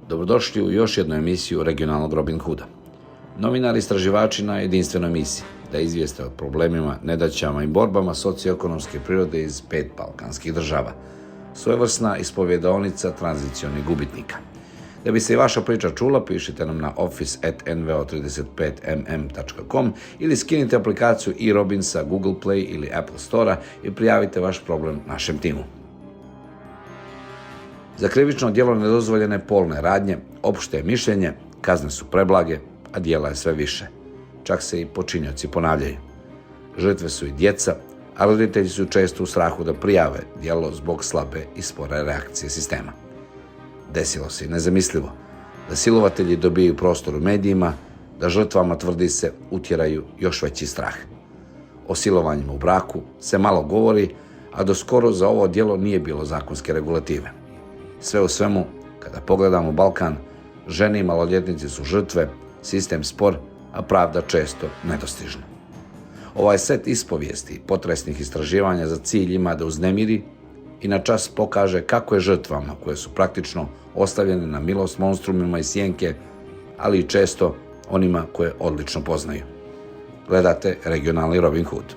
Dobrodošli u još jednu emisiju regionalnog Robin Hooda. Novinari istraživači na jedinstvenoj misiji da izvijeste o problemima, nedaćama i borbama socioekonomske prirode iz 5 balkanskih država. Svojevrsna ispovjedaonica tranzicionih gubitnika. Da bi se i vaša priča čula, pišite nam na office@nvo35mm.com ili skinite aplikaciju eRobin sa Google Play ili Apple Store i prijavite vaš problem našem timu. Za krivično djelo nedozvoljene polne radnje opšte je mišljenje, kazne su preblage, a djela je sve više. Čak se i počinioci ponavljaju. Žrtve su i djeca, a roditelji su često u strahu da prijave djelo zbog slabe i spore reakcije sistema. Desilo se i nezamislivo da silovatelji dobijaju prostor u medijima, da žrtvama, tvrdi se, utjeraju još veći strah. O silovanjima u braku se malo govori, a do skoro za ovo djelo nije bilo zakonske regulative. Sve u svemu, kada pogledamo Balkan, žene i maloljetnici su žrtve, sistem spor, a pravda često nedostižna. Ovaj set ispovijesti i potresnih istraživanja za cilj ima da uznemiri i na čas pokaže kako je žrtvama, koje su praktično ostavljene na milost monstrumima i sjenke, ali i često onima koje odlično poznaju. Gledate regionalni Robin Hood.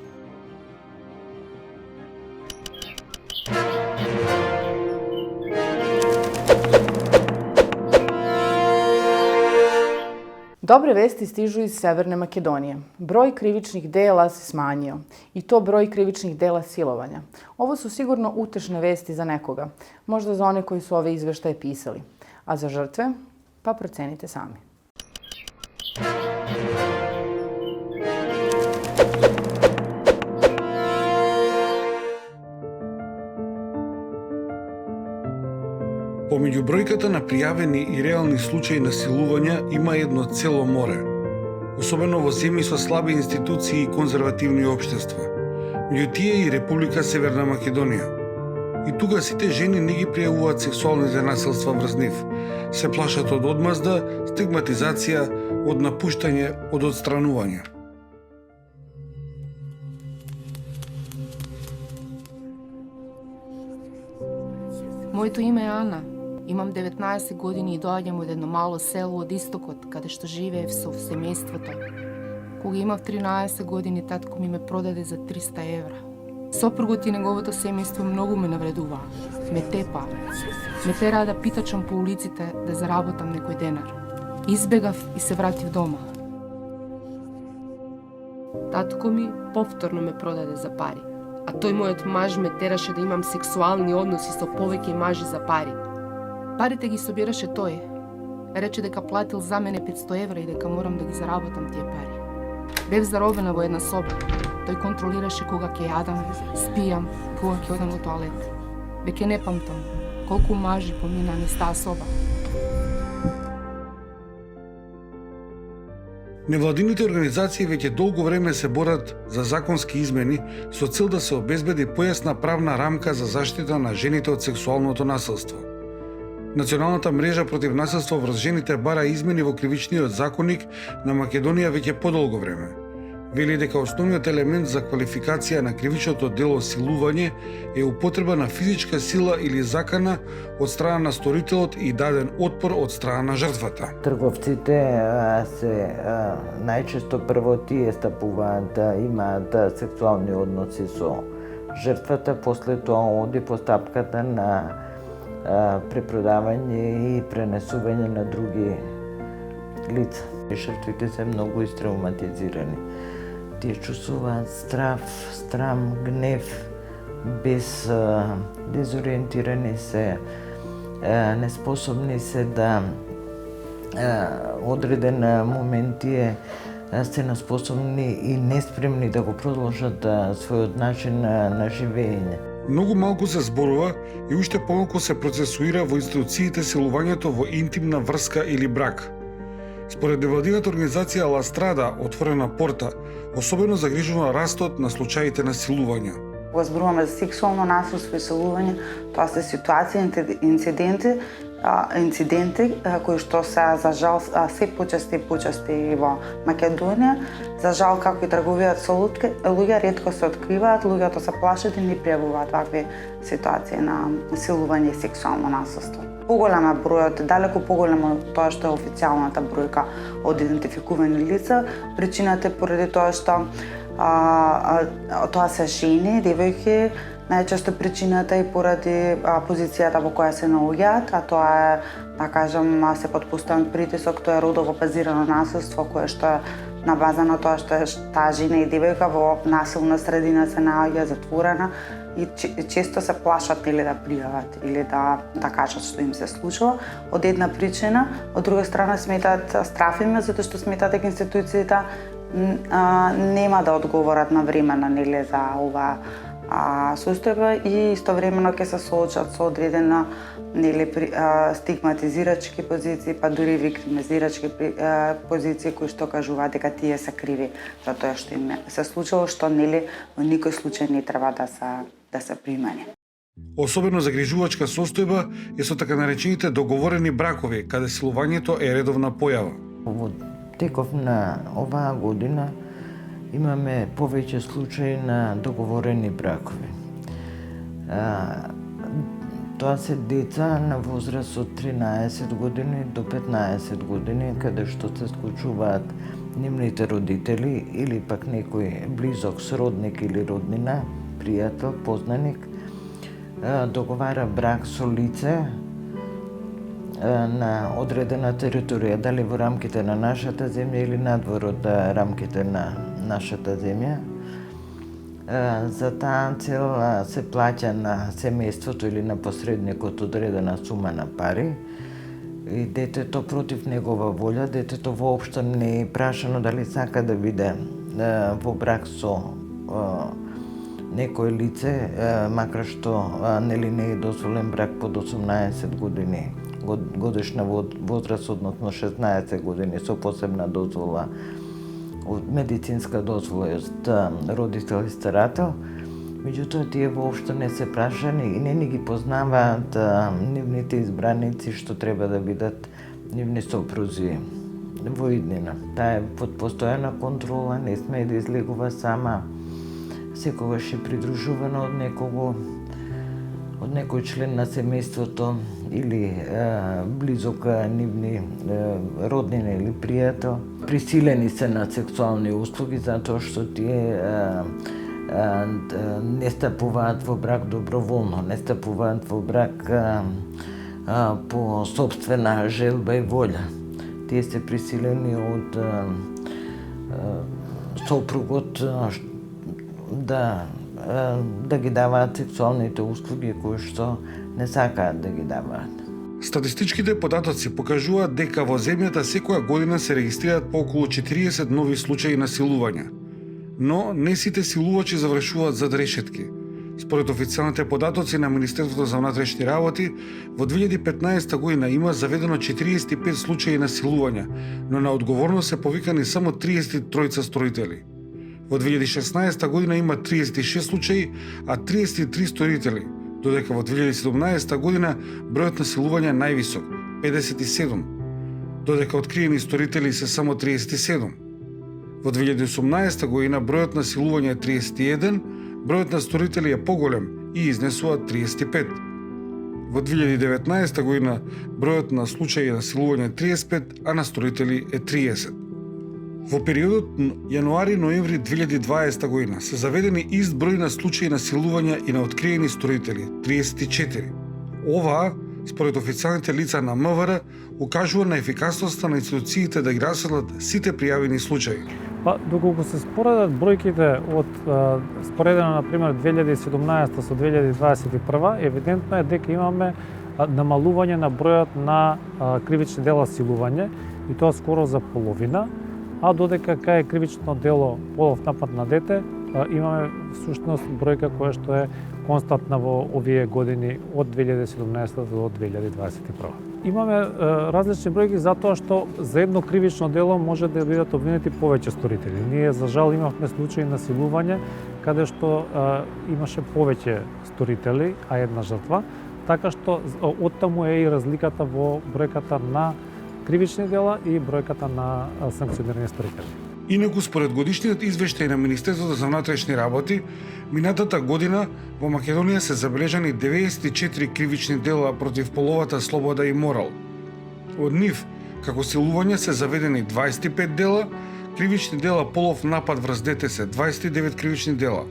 Dobre vesti stižu iz Severne Makedonije. Broj krivičnih dela se smanjio. I to broj krivičnih dela silovanja. Ovo su sigurno utešne vesti za nekoga. Možda za one koji su ove izveštaje pisali. A za žrtve? Pa procenite sami. Помеѓу бројката на пријавени и реални случаи на силувања има едно цело море, особено во земји со слаби институции и конзервативни општества. Меѓу тие и Република Северна Македонија. И тука сите жени не ги пријавуваат сексуалните насилства врз нив. Се плашат од одмазда, стигматизација, од напуштање, од одстранување. Моето име е Ана. Имам 19 години и доаѓам од едно мало село од истокот, каде што живеев со семејството. Кога имав 13 години, татко ми ме продаде за 300 евра. Сопругот и неговото семејство многу ме навредуваа. Ме тепаа. Ме тераа да питачам по улиците да заработам некој денар. Избегав и се вратив дома. Татко ми повторно ме продаде за пари. А тој мојот маж ме тераше да имам сексуални односи со повеќе мажи за пари. Парите ги собираше тој. Рече дека платил за мене 500 евра и дека морам да ги заработам тие пари. Бев заробена во една соба. Тој контролираше кога ќе јадам, спијам, кога ќе одам во тоалет. Веќе не памтам колку мажи помина низ таа соба. Невладините организации веќе долго време се борат за законски измени со цел да се обезбеди појасна правна рамка за заштита на жените од сексуалното насилство. Националната мрежа против насилство врз жените бара измени во кривичниот законник на Македонија веќе подолго време. Вели дека основниот елемент за квалификација на кривичното дело силување е употреба на физичка сила или закана од страна на сторителот и даден отпор од страна на жртвата. Трговците се најчесто прво тие стапуваат да имаат сексуални односи со жртвата, после тоа оди по стапката на препродавање и пренесување на други лица. Жртвите се многу истравматизирани. Тие чувствуваат страм, гнев, дезориентирани се, неспособни се да одреден момент тие се неспособни и неспремни да го продолжат својот начин на живење. Многу малку се зборува и уште помалку се процесуира во институциите силувањето во интимна врска или брак. Според невладината организација Ла Страда, отворена порта, особено загрижува растот на случаите на силувања. Кога зборуваме за сексуално насилство и силување, тоа се ситуации, инциденти кои што се за жал се почести во Македонија. За жал, како и тргуваат со луѓе, ретко се откриваат, луѓето се плашат и не пријавуваат вакви ситуации на силување и сексуално насилство. Поголема бројот, далеку поголема од тоа што е официјалната бројка од идентификувани лица. Причината е поради тоа што тоа се жени, девојки. Најчесто причината е поради позицијата во која се наоѓаат, а тоа е, да кажам, се подпоставен притисок, тоа е родово базирано насилство, кое што е на база на тоа што таа жена и девојка во насилна средина се наоѓа затворена и често се плашат или да пријават или да кажат што им се случува од една причина, од друга страна сметаат страф им затоа што сметаат дека институциите нема да одговорат на време на нели за ова состојба и истовремено ќе се соочат со одредена нели стигматизирачки позиции, па дури виктимизирачки позиции кои што кажуваат дека тие се криви за тоа што им се случило, што нели во никој случај не треба да се примени. Особено загрижувачка состојба е со така наречените договорени бракови, каде силувањето е редовна појава. Во теков на оваа година имаме повеќе случаи на договорени бракови. Тоа се деца на возраст од 13 години до 15 години, каде што се склучуваат нивните родители или пак некој близок сродник или роднина, пријател, познаник, договара брак со лице на одредена територија, дали во рамките на нашата земја или надвор од рамките на нашата земја. За таа цел се плаќа на семејството или на посредникот одредена сума на пари и детето против негова волја, детето воопшто не е прашано дали сака да биде во брак со некој лице, макар што нели не е дозволен брак под 18 години годишна возраст, односно 16 години со посебна дозвола, медицинска дозвола од родител и старател. Меѓутоа, тие воопшто не се прашани и не ни ги познаваат нивните избраници што треба да бидат нивни сопрузи во иднина. Таа е под постојана контрола, не сме да излегува сама, секогаш е придружувана од некого, од некој член на семејството или близок нивни роднина или пријател. Присилени се на сексуални услуги затоа што тие не стапуваат во брак доброволно, не стапуваат во брак по собствена желба и волја. Тие се присилени од сопругот да ги даваат сексуалните услуги кои што не сакаат да ги даваат. Статистичките податоци покажуваат дека во земјата секоја година се регистрираат по околу 40 нови случаи на силување. Но не сите силувачи завршуваат зад решетки. Според официјалните податоци на Министерството за внатрешни работи, во 2015 година има заведено 45 случаи на силување, но на одговорност се повикани само 33 сторители. Во 2016 година има 36 случаи, а 33 сторители, додека во 2017 година бројот на силување е највисок – 57, додека откриени сторители се само 37. Во 2018 година бројот на силување е 31, бројот на сторители е поголем и изнесува 35. Во 2019 година бројот на случаи на силување е 35, а на сторители е 30. Во периодот јануари-ноември 2020 година се заведени ист број на случаи на силување и на откриени сторители – 34. Оваа, според официјалните лица на МВР, укажува на ефикасноста на институциите да ги расветлат сите пријавени случаи. Па, доколку се споредат бројките од споредено на пример 2017 со 2021, евидентно е дека имаме намалување на бројот на кривични дела силување и тоа скоро за половина, а додека кај кривично дело полов напад на дете имаме всушност бројка која што е константна во овие години од 2017 до 2021. Имаме различни бројки затоа што за едно кривично дело може да бидат обвинети повеќе сторители. Ние за жал имавме случаи на силување каде што имаше повеќе сторители, а една жртва, така што оттаму е и разликата во бројката на кривични дела и бројката на санкционирани сторители. Инаку според годишниот извештај на Министерството за внатрешни работи, минатата година во Македонија се забележани 94 кривични дела против половата слобода и морал. Од нив, како силување се заведени 25 дела, кривични дела полов напад врз дете се 29 кривични дела.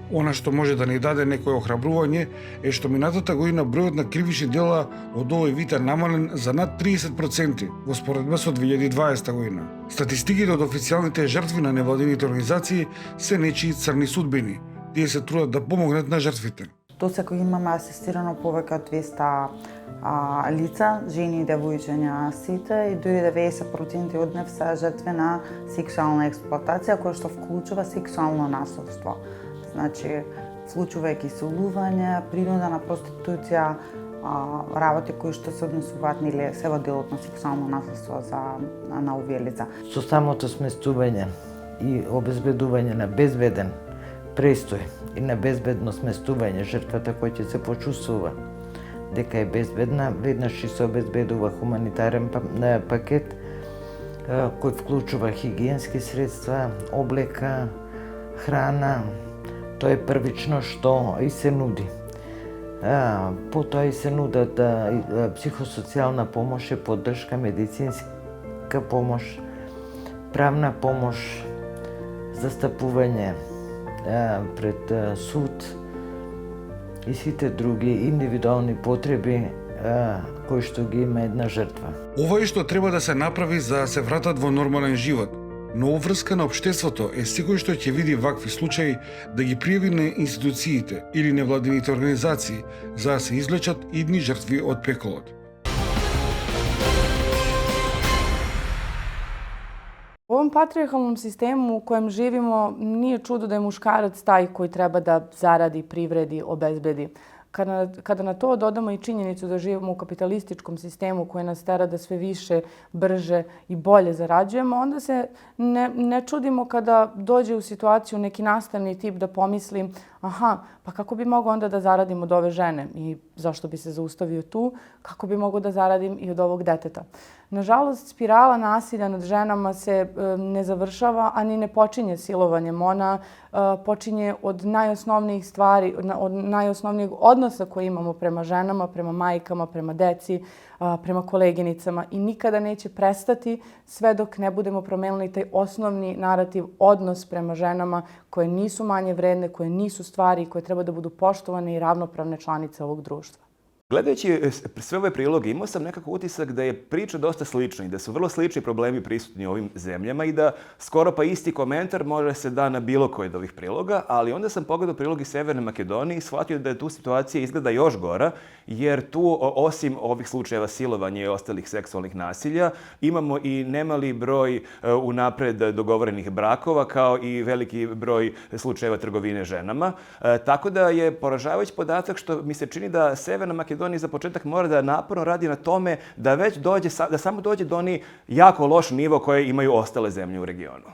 Она што може да ни даде некој охрабрување е што минатата година бројот на кривични дела од овој вид е намален за над 30% во споредба со 2020 година. Статистиките од официјалните жртви на невладините организации се нечии црни судбини. Тие се трудат да помогнат на жртвите. Досега имаме асистирано повеќе од 200 лица, жени и девојчиња сите, и дури 90% од нив се жртви на сексуална експлоатација, која што вклучува сексуално насилство. Значи, случувајќи силување, принудена проституција, работи кои што се однесуваат или се во делот на сексуално насилство на овие лица. Со самото сместување и обезбедување на безбеден престој и на безбедно сместување, жртвата која ќе се почувствува дека е безбедна, веднаш и се обезбедува хуманитарен пакет кој вклучува хигиенски средства, облека, храна. Тоа е првично што и се нуди. Потоа и се нудат психосоцијална помош, поддршка, медицинска помош, правна помош, застапување пред суд и сите други индивидуални потреби кои што ги има една жртва. Ова е што треба да се направи за да се вратат во нормален живот. Но обврска на општеството е секој што ќе види вакви случаи да ги пријави на институциите или невладините организации за да се извлечат идни жртви од пеколот. U ovom patrijarhalnom sistemu u kojem živimo nije čudo da je muškarac taj koji treba da zaradi, privredi, obezbedi. Kada na to dodamo i činjenicu da živimo u kapitalističkom sistemu koji nas tera da sve više, brže i bolje zarađujemo, onda se ne čudimo kada dođe u situaciju neki nastavni tip da pomisli aha, pa kako bi mogao onda da zaradim od ove žene i zašto bi se zaustavio tu, kako bi mogao da zaradim i od ovog deteta. Nažalost, spirala nasilja nad ženama se ne završava, a ni ne počinje silovanjem. Ona počinje od najosnovnijih stvari, od najosnovnijeg odnosa koji imamo prema ženama, prema majkama, prema deci, prema koleginicama i nikada neće prestati sve dok ne budemo promenili taj osnovni narativ, odnos prema ženama koje nisu manje vredne, koje nisu stvari, koje treba da budu poštovane i ravnopravne članice ovog društva. Gledajući sve ove priloge, imao sam nekako utisak da je priča dosta slična i da su vrlo slični problemi prisutni u ovim zemljama i da skoro pa isti komentar može se da na bilo koji od ovih priloga, ali onda sam pogledao prilog iz Severne Makedonije i shvatio da je tu situacija izgleda još gora, jer tu, osim ovih slučajeva silovanja i ostalih seksualnih nasilja, imamo i nemali broj unapred dogovorenih brakova, kao i veliki broj slučajeva trgovine ženama. Tako da je poražavajući podatak što mi se čini da Severna Makedonija za početak mora da naporno radi na tome da već dođe, da samo dođe do oni jako loš nivo koje imaju ostale zemlje u regionu.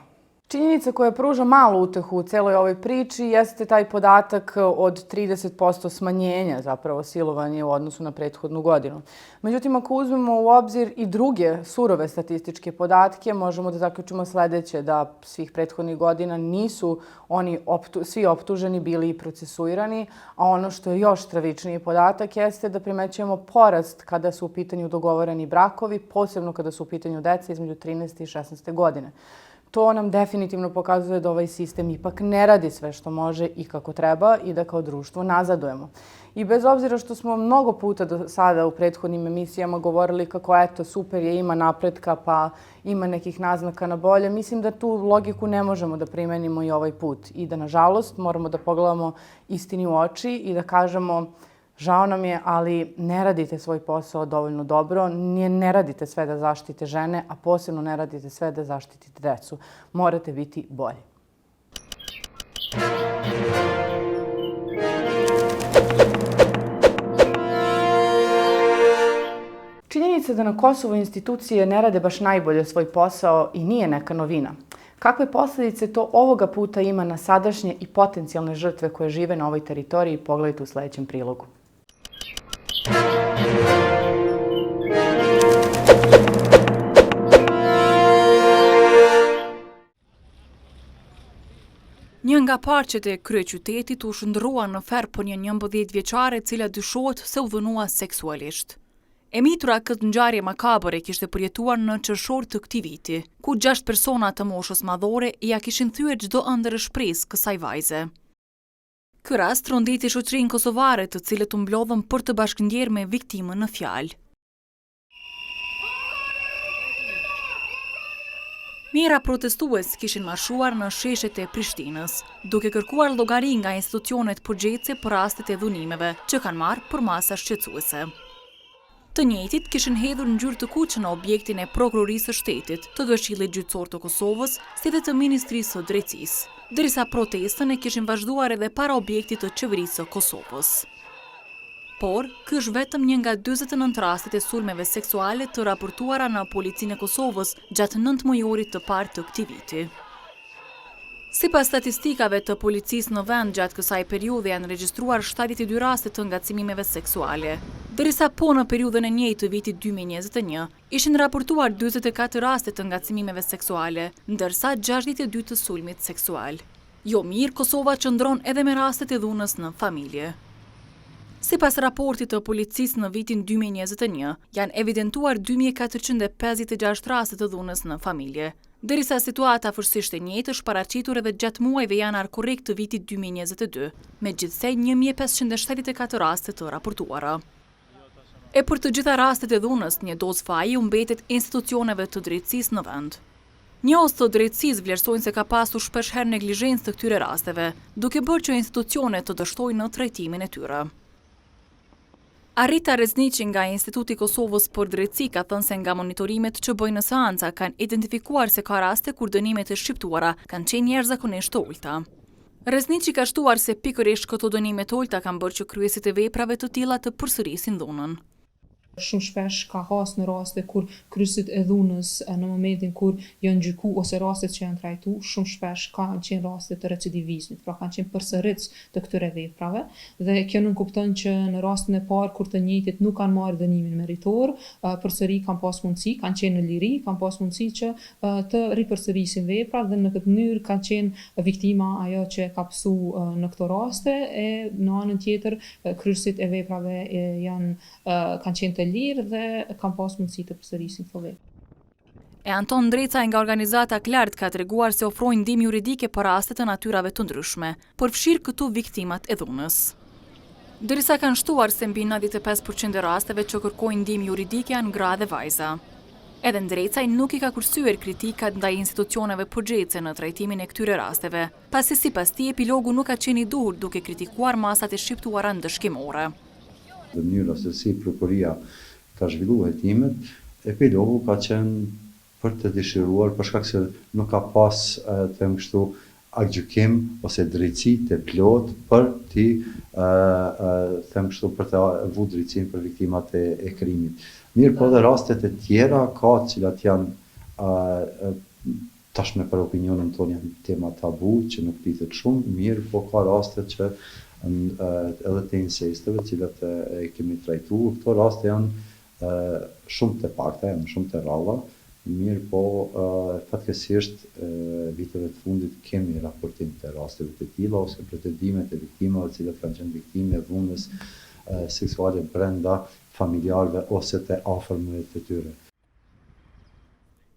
Činjenica koja pruža malu utehu u celoj ovoj priči jeste taj podatak od 30% smanjenja zapravo silovanja u odnosu na prethodnu godinu. Međutim, ako uzmemo u obzir i druge surove statističke podatke, možemo da zaključimo sledeće, da svih prethodnih godina nisu oni svi optuženi bili i procesuirani, a ono što je još stravičniji podatak jeste da primećujemo porast kada su u pitanju dogovoreni brakovi, posebno kada su u pitanju deca između 13. i 16. godine. To nam definitivno pokazuje da ovaj sistem ipak ne radi sve što može i kako treba i da kao društvo nazadujemo. I bez obzira što smo mnogo puta do sada u prethodnim emisijama govorili kako eto super je, ima napretka pa ima nekih naznaka na bolje, mislim da tu logiku ne možemo da primenimo i ovaj put i da nažalost moramo da pogledamo istini u oči i da kažemo žao nam je, ali ne radite svoj posao dovoljno dobro, ne radite sve da zaštite žene, a posebno ne radite sve da zaštitite decu. Morate biti bolji. Činjenica da na Kosovu institucije ne rade baš najbolje svoj posao i nije neka novina. Kakve posledice to ovoga puta ima na sadašnje i potencijalne žrtve koje žive na ovoj teritoriji, pogledajte u sledećem prilogu. nga parqet e kryeqytetit u shndrua në ferr për një 11 vjeçare e cila dyshohet se u dhunua seksualisht. E mitura këtë ngjarje makabër e kishte përjetuar në qershor të këtij viti, ku 6 persona të moshës madhore ja kishin thyer çdo ëndër shpresë kësaj vajze. Ky rast ronditi shoqërinë kosovare, të cilët u mblodhën për të bashkëndjerë me viktimën në fjalë. Mijëra protestues kishin marshuar në sheshet e Prishtinës, duke kërkuar llogari nga institucionet përgjegjëse për rastet e dhunimeve që kanë marrë për masa shqetësuese. Të njëjtit kishin hedhur ngjyrë të kuqe në objektin e prokurorisë së shtetit, të Këshillit Gjyqësor të Kosovës, si dhe të Ministrisë së Drejtësisë, derisa protestën e kishin vazhduar edhe para objektit të Qeverisë së Kosovës. Por, ky është vetëm një nga 49 rastet e sulmeve seksuale të raportuara në Policinë e Kosovës gjatë 9 mujorit të parë të këtij viti. Sipas statistikave të policisë në vend, gjatë kësaj periudhe janë regjistruar 72 raste të ngacimimeve seksuale, derisa po në periudhën e njëjtë të vitit 2021 ishin raportuar 44 raste të ngacimimeve seksuale, ndërsa 62 të sulmit seksual. Jo mirë, Kosova qëndron edhe me rastet e dhunës në familje. Sipas raportit të policisë në vitin 2021, janë evidentuar 2456 raste të dhunës në familje, derisa situata afërsisht e njëjtë është paraqitur edhe gjatë muajve janar korrekt të vitit 2022, megjithse 1574 raste të raportuara. E për të gjitha rastet e dhunës, një dozë faji u mbetet institucioneve të drejtësisë në vend. Njohës të drejtësisë vlerësojnë se ka pasur shpeshherë neglizhencë të këtyre rasteve, duke bërë që institucionet të dështojnë në trajtimin e tyre. Arita Rezniqi nga Instituti i Kosovës për Drejtësi ka thënë se nga monitorimet që bëjnë në seanca kanë identifikuar se ka raste kur dënimet e shqiptuara kanë qenë jashtëzakonisht të ulta. Rezniqi ka shtuar se pikërisht këto dënime të ulta kanë bërë që kryesit e veprave të tilla të përsërisin dhunën. Shumë shpesh ka has në raste kur kryesit e dhunës në momentin kur janë gjyku ose rastet që janë trajtu, shumë shpesh kanë qenë raste të recidivizmit, pra kanë qenë përsëritës të këtyre veprave, dhe kjo nuk kupton që në rastin e parë kur të njëjtit nuk kanë marrë dënimin meritor, përsëri kanë pas mundësi, kanë qenë në liri, kanë pas mundësi që të ripërsërisin veprat dhe në këtë mënyrë kanë qenë viktima ajo që ka pësu në këto raste, e në anën tjetër kryesit e veprave kanë qenë të lirë dhe kanë pas mundësi të përsërisin këto vepra. E Anton Dreca nga organizata Klart ka treguar se ofrojnë ndihmë juridike për raste të natyrave të ndryshme, përfshirë këtu viktimat e dhunës. Derisa kanë shtuar se mbi 95% e rasteve që kërkojnë ndihmë juridike janë gra dhe vajza. Edhe Drecaj nuk i ka kursyer kritikat ndaj institucioneve përgjegjëse në trajtimin e këtyre rasteve, pasi sipas tij epilogu nuk ka qenë i duhur duke kritikuar masat e shqiptuara ndëshkimore. Në mënyrë se si prokuria ka zhvilluar hetimet, epilogu ka qenë për të dëshiruar për shkak se nuk ka pas them kështu aktgjykim ose drejtësi të plot për të them kështu për të vu drejtësinë për viktimat e krimit. Mirë, po dhe rastet e tjera ka të cilat janë tashme për opinionin tonë janë tema tabu që nuk flitet shumë, mirë, po ka raste që edhe të incesteve, cilat e kemi trajtuar. Këto raste janë shumë të pakta, janë shumë të rralla, mirë po fatkeqësisht viteve të fundit kemi raportim të rasteve të tilla ose pretendimet e viktimave të cilat kanë qenë viktime e dhunës seksuale brenda familjarëve ose të afërmëve të tyre.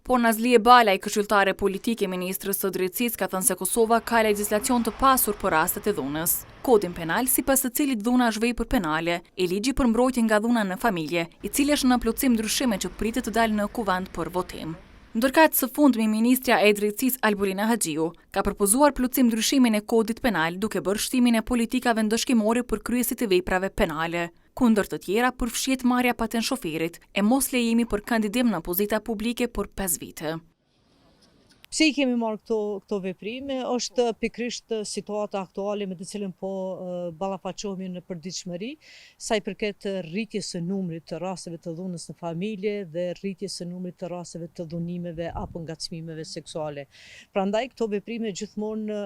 Por Nazlie Balaj, këshilltare politike e ministrës së drejtësisë, ka thënë se Kosova ka legjislacion të pasur për rastet e dhunës. Kodin penal, sipas të cilit dhuna është vepër penale, e ligji për mbrojtjen nga dhuna në familje, i cili është në plotësim ndryshime që pritet të dalë në kuvend për votim. Ndërkaq së fundmi ministrja e drejtësisë Alburina Haxhiu ka propozuar plotësim ndryshimin e kodit penal duke bërë shtimin e politikave ndëshkimore për kryesit e veprave penale. Kundër të tjera përfshihet marrja paten shoferit e mos lejimi për kandidim në pozita publike për 5 vite. Pse I kemi marrë këto veprime, është pikrisht situata aktuale me të cilën po ballafaqohemi në përditshmëri, sa I përket rritjes së numrit të rasteve të dhunës në familje dhe rritjes së numrit të rasteve të dhunimeve apo ngacmimeve seksuale. Prandaj këto veprime gjithmonë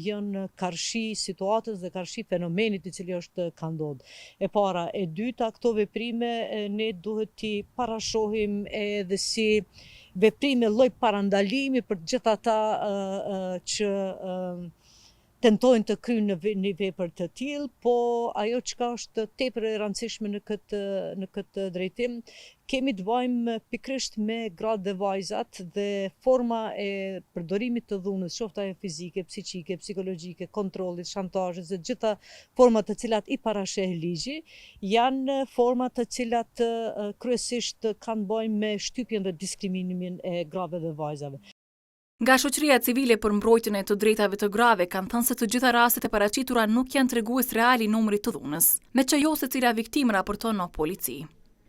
janë karshi situatës dhe karshi fenomenit I cili është ka ndodhur. E para, e dyta, këto veprime ne duhet t'i parashohim edhe si veprime lloj parandalimi për gjithë ata që tentojnë të kryjnë një vepër të tillë, po ajo çka është tepër e rëndësishme në këtë drejtim, kemi të bëjmë pikërisht me gratë dhe vajzat dhe forma e përdorimit të dhunës, qoftë ajo fizike, psiqike, psikologjike, kontrollit, shantazhit, dhe gjitha format të cilat i parasheh ligji, janë forma të cilat kryesisht kanë bëjmë me shtypjen dhe diskriminimin e grave dhe vajzave. Nga shoqëria civile për mbrojtjen e të drejtave të grave kanë thënë se të gjitha rastet e paraqitura nuk janë tregues real i numrit të dhunës, me që jo secila viktimë raporton në polici.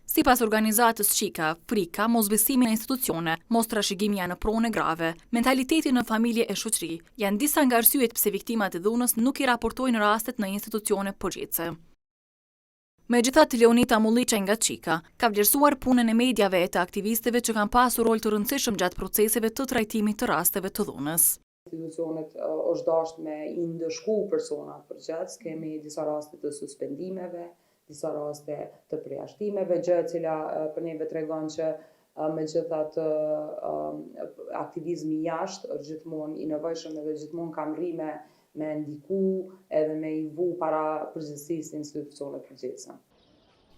Sipas organizatës Qika, frika, mosbesimi në institucione, mos trashëgimia në pronë grave, mentaliteti në familje e shoqëri, janë disa nga arsyet pse viktimat e dhunës nuk i raportojnë rastet në institucione përgjithëse. Megjithatë, Leonita Mulliqa nga Qika ka vlerësuar punën e mediave e të aktivistëve që kanë pasur rol të rëndësishëm gjatë proceseve të trajtimit të rasteve të dhunës. Institucionet është dashur me i ndëshku personat përgjithës, kemi disa raste të suspendimeve, disa raste të përjashtimeve, gjë e cila për neve tregon që megjithatë aktivizmi jashtë është gjithmonë i nevojshëm edhe gjithmonë ka rrime me ndiku edhe me i vu para përgjithësisë institucionet përgjithëse.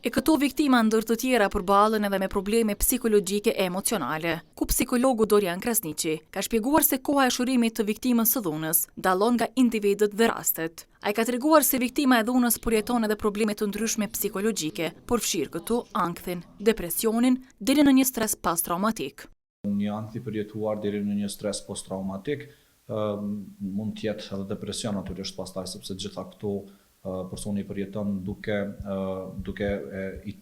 E këto viktima ndër të tjera përballen edhe me probleme psikologjike e emocionale, ku psikologu Dorian Krasniqi ka shpjeguar se koha e shurimit të viktimës së dhunës dallon nga individët dhe rastet. Ai ka treguar se viktima e dhunës përjeton edhe probleme të ndryshme psikologjike, përfshirë këtu ankthin, depresionin deri në një stres post-traumatik. Një ankth i përjetuar deri në një stres post-traumatik mund të jetë edhe depresion natyrisht pastaj, sepse gjitha këto personi përjeton duke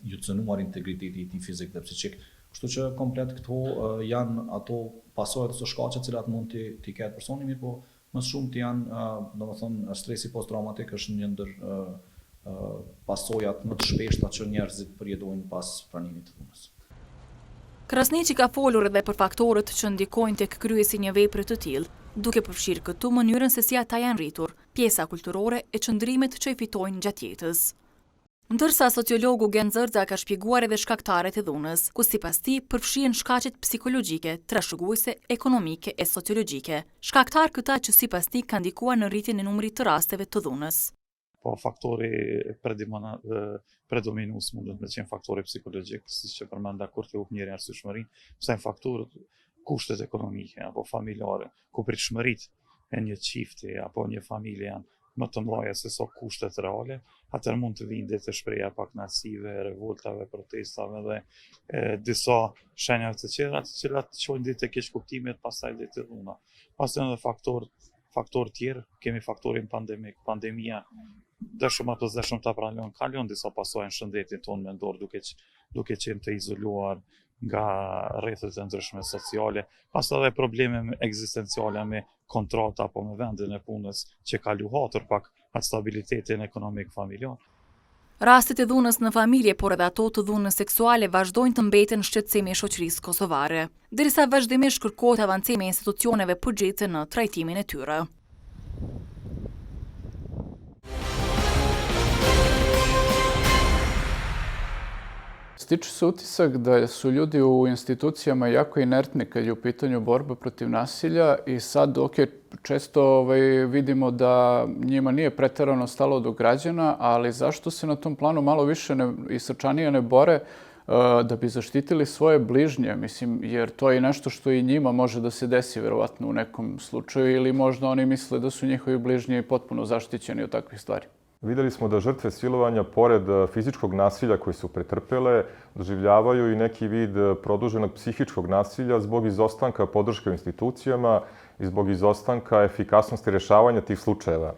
ju cënuar integriteti i tij fizik dhe psiqik. Kështu që komplet këto janë ato pasojat ose shkaqe të cilat mund t'i ketë personi, mirë po më shumë të janë, domethënë stresi post-traumatik është një ndër pasojat më të shpeshta që njerëzit përjetojnë pas pranimit të dhunës. Krasniqi ka folur edhe për faktorët që ndikojnë tek kryesi një vepre të tillë, duke përfshirë këtu mënyrën se si ata janë rritur, pjesa kulturore e çndrimet që i fitojnë gjatë jetës. Ndërsa sociologu Gen Zërdza ka shpjeguar edhe shkaktarët e dhunës, ku sipas tij përfshihen shkaqet psikologjike, trashëguese, ekonomike e sociologjike. Shkaktar këta që sipas tij kanë ndikuar në rritjen e numrit të rasteve të dhunës. Po faktori predominues mund të qenë faktori psikologjik, siç e përmenda kur të njëri arsyeshmërinë, pse faktorët kushtet ekonomike apo familjare, ku pritshmëritë e një çifti apo një familje janë më të mëdha se sa kushtet reale, atëherë mund të vinë të shpreha pak kënaqësive, revoltave, protestave dhe disa shenjave të tjera të cilat çojnë ditë të keq kuptimit, pastaj ditë të dhuna. Pastaj edhe faktor tjerë, kemi faktorin pandemik, pandemia dëshëm apo dëshëm ta pranojnë, kalon disa pasojë në shëndetin tonë mendor duke qenë të izoluar nga rrethet e ndryshme sociale, pas edhe probleme ekzistenciale me kontrata apo me vendin e punës që ka luhatur pak atë stabilitetin ekonomik familjar. Rastet e dhunës në familje, por edhe ato të dhunës seksuale vazhdojnë të mbeten shqetësimi i shoqërisë kosovare, derisa vazhdimisht kërkohet avancimi i institucioneve përgjithëse në trajtimin e tyre. Stiče se utisak da su ljudi u institucijama jako inertni kad je u pitanju borba protiv nasilja i sad često vidimo da njima nije preterano stalo do građana, ali zašto se na tom planu malo više i srčanije ne bore da bi zaštitili svoje bližnje, mislim, jer to je nešto što i njima može da se desi vjerovatno u nekom slučaju ili možda oni misle da su njihovi bližnji potpuno zaštićeni od takvih stvari. Vidjeli smo da žrtve silovanja, pored fizičkog nasilja koje su pretrpele, doživljavaju i neki vid produženog psihičkog nasilja zbog izostanka podrške u institucijama i zbog izostanka efikasnosti rješavanja tih slučajeva.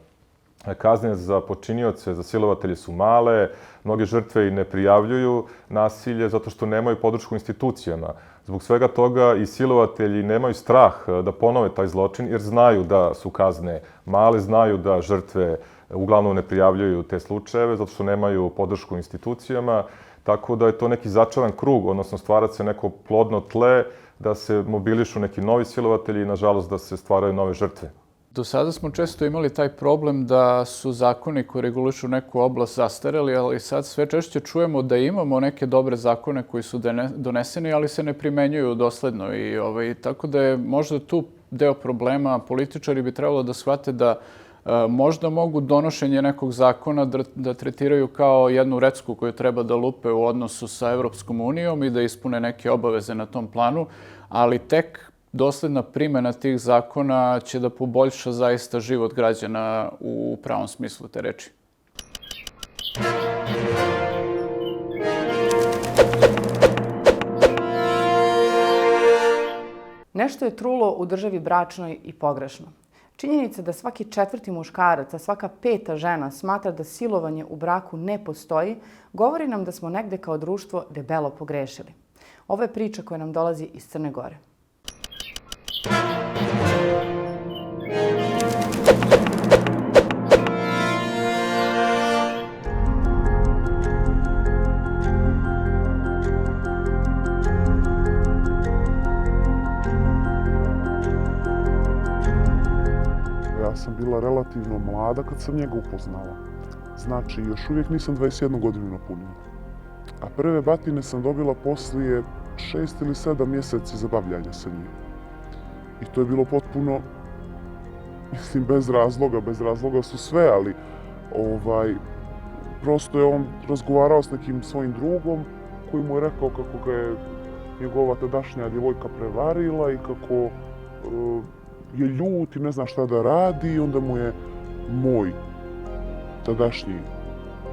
Kazne za počinioce, za silovatelje su male, mnoge žrtve i ne prijavljuju nasilje zato što nemaju podršku u institucijama. Zbog svega toga i silovatelji nemaju strah da ponove taj zločin jer znaju da su kazne male, znaju da žrtve uglavnom ne prijavljuju te slučajeve zato što nemaju podršku u institucijama, tako da je to neki začaran krug, odnosno stvara se neko plodno tle da se mobilišu neki novi silovatelji i nažalost da se stvaraju nove žrtve. Do sada smo često imali taj problem da su zakoni koji regulišu neku oblast zastareli, ali sad sve češće čujemo da imamo neke dobre zakone koji su doneseni, ali se ne primenjuju dosledno. Tako da je možda tu deo problema. Političari bi trebalo da shvate da Možda mogu donošenje nekog zakona da tretiraju kao jednu recku koju treba da lupe u odnosu sa Evropskom unijom i da ispune neke obaveze na tom planu, ali tek dosledna primjena tih zakona će da poboljša zaista život građana u pravom smislu te reči. Nešto je trulo u državi bračnoj i pogrešno. Činjenica da svaki 4. muškarac, a svaka 5. žena smatra da silovanje u braku ne postoji, govori nam da smo negde kao društvo debelo pogrešili. Ovo je priča koja nam dolazi iz Crne Gore. Ja sam bila relativno mlada kad sam njega upoznala. Znači, još uvijek nisam 21 godinu napunila. A prve batine sam dobila poslije 6 ili 7 mjeseci zabavljanja sa njim. I to je bilo potpuno, mislim, bez razloga. Bez razloga su sve, ali prosto je on razgovarao s nekim svojim drugom koji mu je rekao kako ga je njegova tadašnja djevojka prevarila i kako je ljut i ne zna šta da radi. I onda mu je moj tadašnji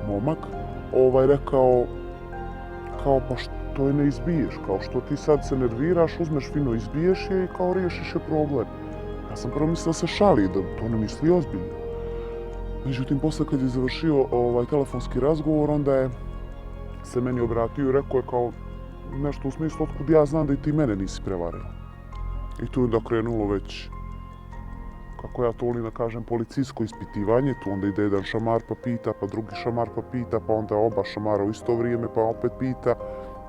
momak rekao kao pa što je ne izbiješ, kao što ti sad se nerviraš, uzmeš fino izbiješ je i kao riješiš je problem. Ja sam prvo mislila da se šali, da to ne misli ozbiljno. Međutim, posle kad je završio telefonski razgovor, onda je se meni obratio i rekao je kao nešto u smislu otkud ja znam da i ti mene nisi prevarila. I tu je onda krenulo već, kako ja to volim da kažem, policijsko ispitivanje. Tu onda ide jedan šamar pa pita, pa drugi šamar pa pita, pa onda oba šamara u isto vrijeme pa opet pita.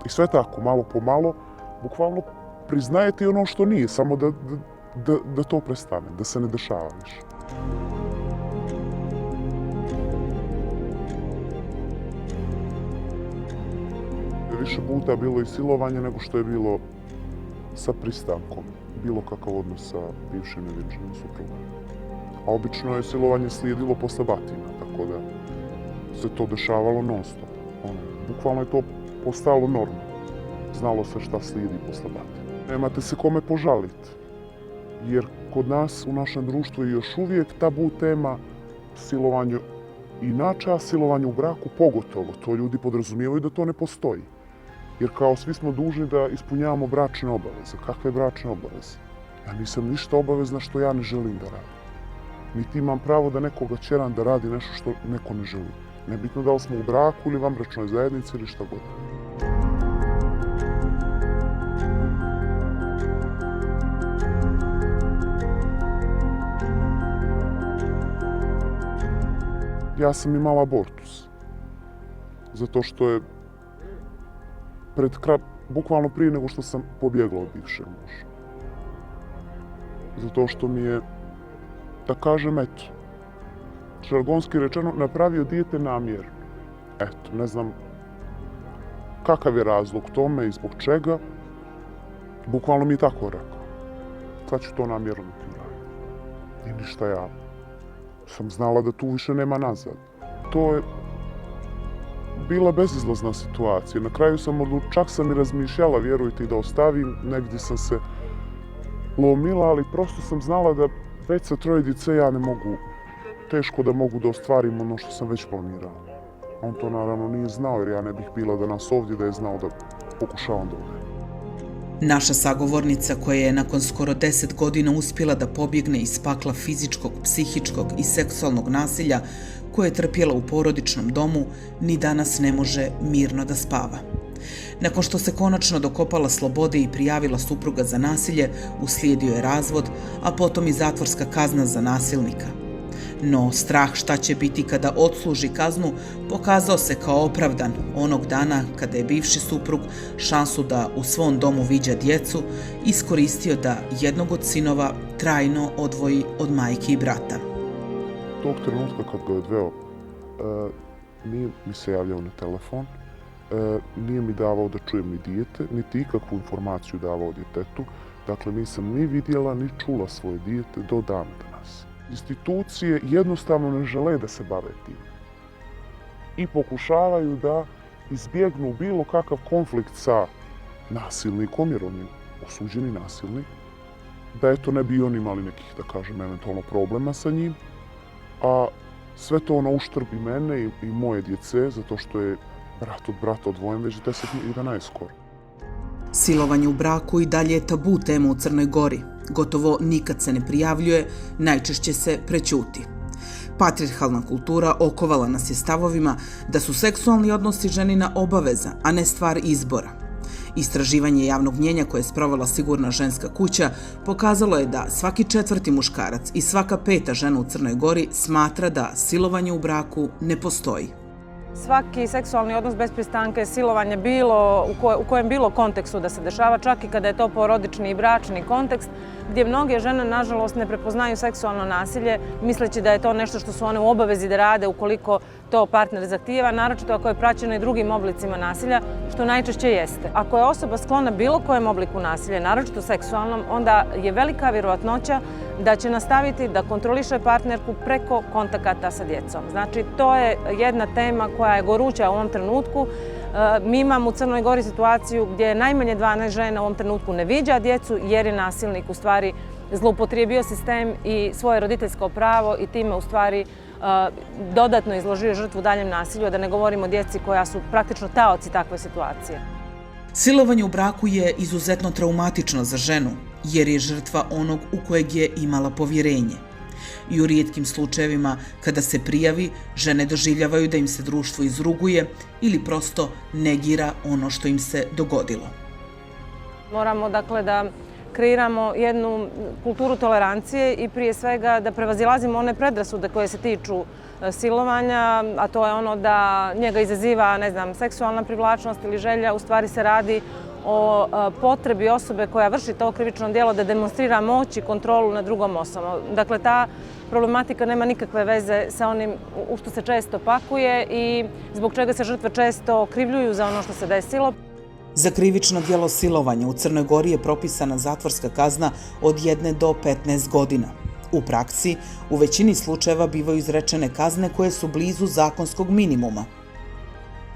I sve tako, malo po malo, bukvalno priznajete ono što nije, samo da to prestane, da se ne dešava više. Više puta je bilo i silovanje nego što je bilo sa pristankom, bilo kakav odnos sa bivšim i vjenčanim suprugom. A obično je silovanje slijedilo posle batina, tako da se to dešavalo non stop. Bukvalno je to postalo normalno. Znalo se šta slijedi posle batina. Nemate se kome požaliti, jer kod nas u našem društvu je još uvijek tabu tema silovanje inače, a silovanje u braku pogotovo. To ljudi podrazumijevaju da to ne postoji. Jer kao svi smo dužni da ispunjavamo bračne obaveze. Kakve bračne obaveze? Ja nisam ništa obavezna što ja ne želim da radim. Niti imam pravo da nekoga ćeram da radi nešto što neko ne želi. Nebitno da li smo u braku ili vanbračnoj zajednici ili šta god. Ja sam imala abortus. Zato što je bukvalno prije nego što sam pobjegla od bivšeg muža. Zato što mi je, da kažem, eto, žargonski rečeno, napravio dijete namjerno. Eto, ne znam kakav je razlog tome i zbog čega. Bukvalno mi je tako rekao. Sad ću to namjerno da ti uradim. I ništa, ja sam znala da tu više nema nazad. To je bila bezizlazna situacija. Na kraju čak sam i razmišljala, vjerujte, da ostavim. Negdje sam se lomila, ali prosto sam znala da već sa 3 djece ja ne mogu, teško da mogu da ostvarim ono što sam već planirala. On to naravno nije znao, jer ja ne bih bila danas ovdje da je znao da pokušavam da ode. Naša sagovornica koja je nakon skoro 10 godina uspjela da pobjegne iz pakla fizičkog, psihičkog i seksualnog nasilja koje je trpjela u porodičnom domu, ni danas ne može mirno da spava. Nakon što se konačno dokopala slobode i prijavila supruga za nasilje, uslijedio je razvod, a potom i zatvorska kazna za nasilnika. No, strah šta će biti kada odsluži kaznu pokazao se kao opravdan onog dana kada je bivši suprug šansu da u svom domu viđa djecu iskoristio da jednog od sinova trajno odvoji od majke i brata. Tog trenutka kad ga je odveo, nije mi se javljao na telefon, nije mi davao da čujem ni dijete, niti ikakvu informaciju davao djetetu. Dakle, nisam ni vidjela, ni čula svoje dijete do dan danas. institucije jednostavno ne žele da se bave tim. I pokušavaju da izbjegnu bilo kakav konflikt sa nasilnikom, jer on je osuđeni nasilnik, da eto ne bi oni imali nekih, da kažem, eventualno problema sa njim, a sve to na uštrb i mene i moje djece, zato što je brat od brata odvojen već 10 skoro. Silovanje u braku i dalje je tabu tema u Crnoj Gori. Gotovo nikad se ne prijavljuje, najčešće se prećuti. Patrijarhalna kultura okovala nas je stavovima da su seksualni odnosi ženina obaveza, a ne stvar izbora. Istraživanje javnog mnjenja koje je sprovela Sigurna ženska kuća pokazalo je da svaki 4. muškarac i svaka 5. žena u Crnoj Gori smatra da silovanje u braku ne postoji. Svaki seksualni odnos bez pristanka je silovanje u kojem bilo kontekstu da se dešava, čak i kada je to porodični i bračni kontekst, gdje mnoge žene, nažalost, ne prepoznaju seksualno nasilje, misleći da je to nešto što su one u obavezi da rade ukoliko to partner zahtijeva, naročito ako je praćeno i drugim oblicima nasilja, što najčešće jeste. Ako je osoba sklona bilo kojem obliku nasilja, naročito seksualnom, onda je velika vjerovatnoća da će nastaviti da kontroliše partnerku preko kontakata sa djecom. Znači, to je jedna tema koja je goruća u ovom trenutku. Mi imamo u Crnoj Gori situaciju gdje najmanje 12 žena u ovom trenutku ne viđa djecu jer je nasilnik u stvari zloupotrijebio sistem i svoje roditeljsko pravo i time u stvari dodatno izložio žrtvu daljem nasilju, a da ne govorimo o djeci koja su praktično taoci takve situacije. Silovanje u braku je izuzetno traumatično za ženu, jer je žrtva onog u kojeg je imala povjerenje. I u rijetkim slučajevima, kada se prijavi, žene doživljavaju da im se društvo izruguje ili prosto negira ono što im se dogodilo. Moramo, dakle, da kreiramo jednu kulturu tolerancije i prije svega da prevazilazimo one predrasude koje se tiču silovanja, a to je ono da njega izaziva, ne znam, seksualna privlačnost ili želja. U stvari se radi o potrebi osobe koja vrši to krivično djelo da demonstrira moć i kontrolu nad drugom osobom. Dakle, ta problematika nema nikakve veze sa onim u što se često pakuje i zbog čega se žrtve često okrivljuju za ono što se desilo. Za krivično djelo silovanja u Crnoj Gori je propisana zatvorska kazna od 1 do 15 godina. U praksi, u većini slučajeva bivaju izrečene kazne koje su blizu zakonskog minimuma.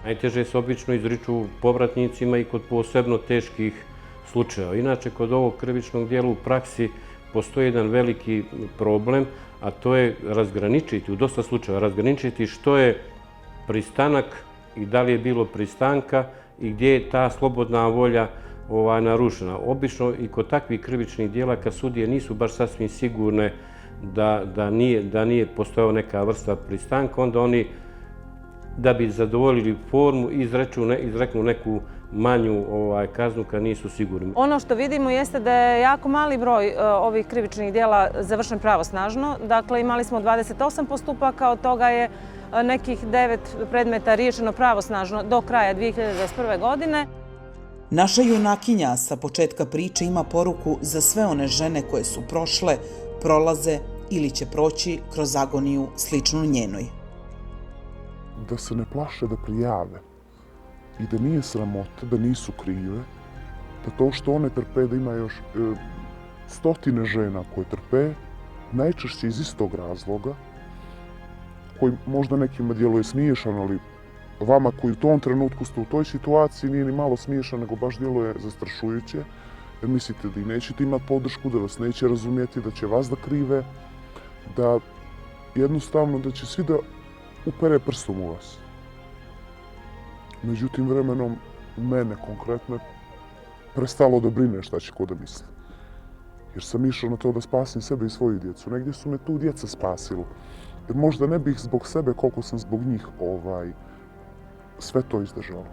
Najteže se obično izriču povratnicima i kod posebno teških slučajeva. Inače, kod ovog krivičnog djela u praksi postoji jedan veliki problem, a to je razgraničiti, u dosta slučajeva razgraničiti što je pristanak i da li je bilo pristanka i gdje je ta slobodna volja narušena. Obično i kod takvih krivičnih djela, kad sudije nisu baš sasvim sigurne da nije postojala neka vrsta pristanka, onda oni, da bi zadovoljili formu, izreknu neku manju kaznu kad nisu sigurni. Ono što vidimo jeste da je jako mali broj ovih krivičnih djela završen pravosnažno. Dakle, imali smo 28 postupaka, od toga je nekih 9 predmeta riješeno pravosnažno do kraja 2021. godine. Naša junakinja sa početka priče ima poruku za sve one žene koje su prošle, prolaze ili će proći kroz agoniju sličnu njenoj. Da se ne plaše da prijave i da nije sramota, da nisu krive, da to što one trpe, da ima još stotine žena koje trpe, najčešće iz istog razloga, koji možda nekima djeluje smiješan, ali vama koji u tom trenutku ste u toj situaciji nije ni malo smiješan, nego baš djeluje zastrašujuće, jer mislite da i nećete imati podršku, da vas neće razumjeti, da će vas da krive, da jednostavno da će svi da upere prstom u vas. Međutim, vremenom mene konkretno prestalo da brine šta će ko da misli. Jer sam išao na to da spasim sebe i svoju djecu. Negdje su me tu djeca spasilo. Jer možda ne bih zbog sebe koliko sam zbog njih sve to izdržao.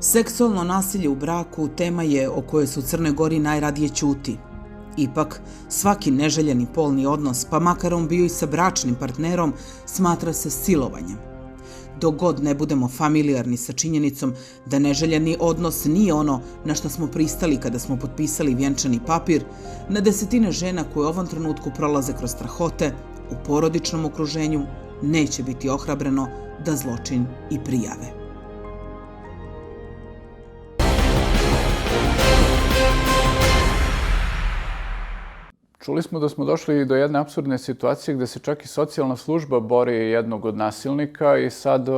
Seksualno nasilje u braku tema je o kojoj se u Crnoj Gori najradije ćuti. Ipak, svaki neželjeni polni odnos, pa makar on bio i sa bračnim partnerom, smatra se silovanjem. Dok god ne budemo familijarni sa činjenicom da neželjeni odnos nije ono na što smo pristali kada smo potpisali vjenčani papir, na desetine žena koje u ovom trenutku prolaze kroz strahote, u porodičnom okruženju, neće biti ohrabreno da zločin i prijave. čuli smo da smo došli do jedne apsurdne situacije gde se čak i socijalna služba bori jednog od nasilnika i sad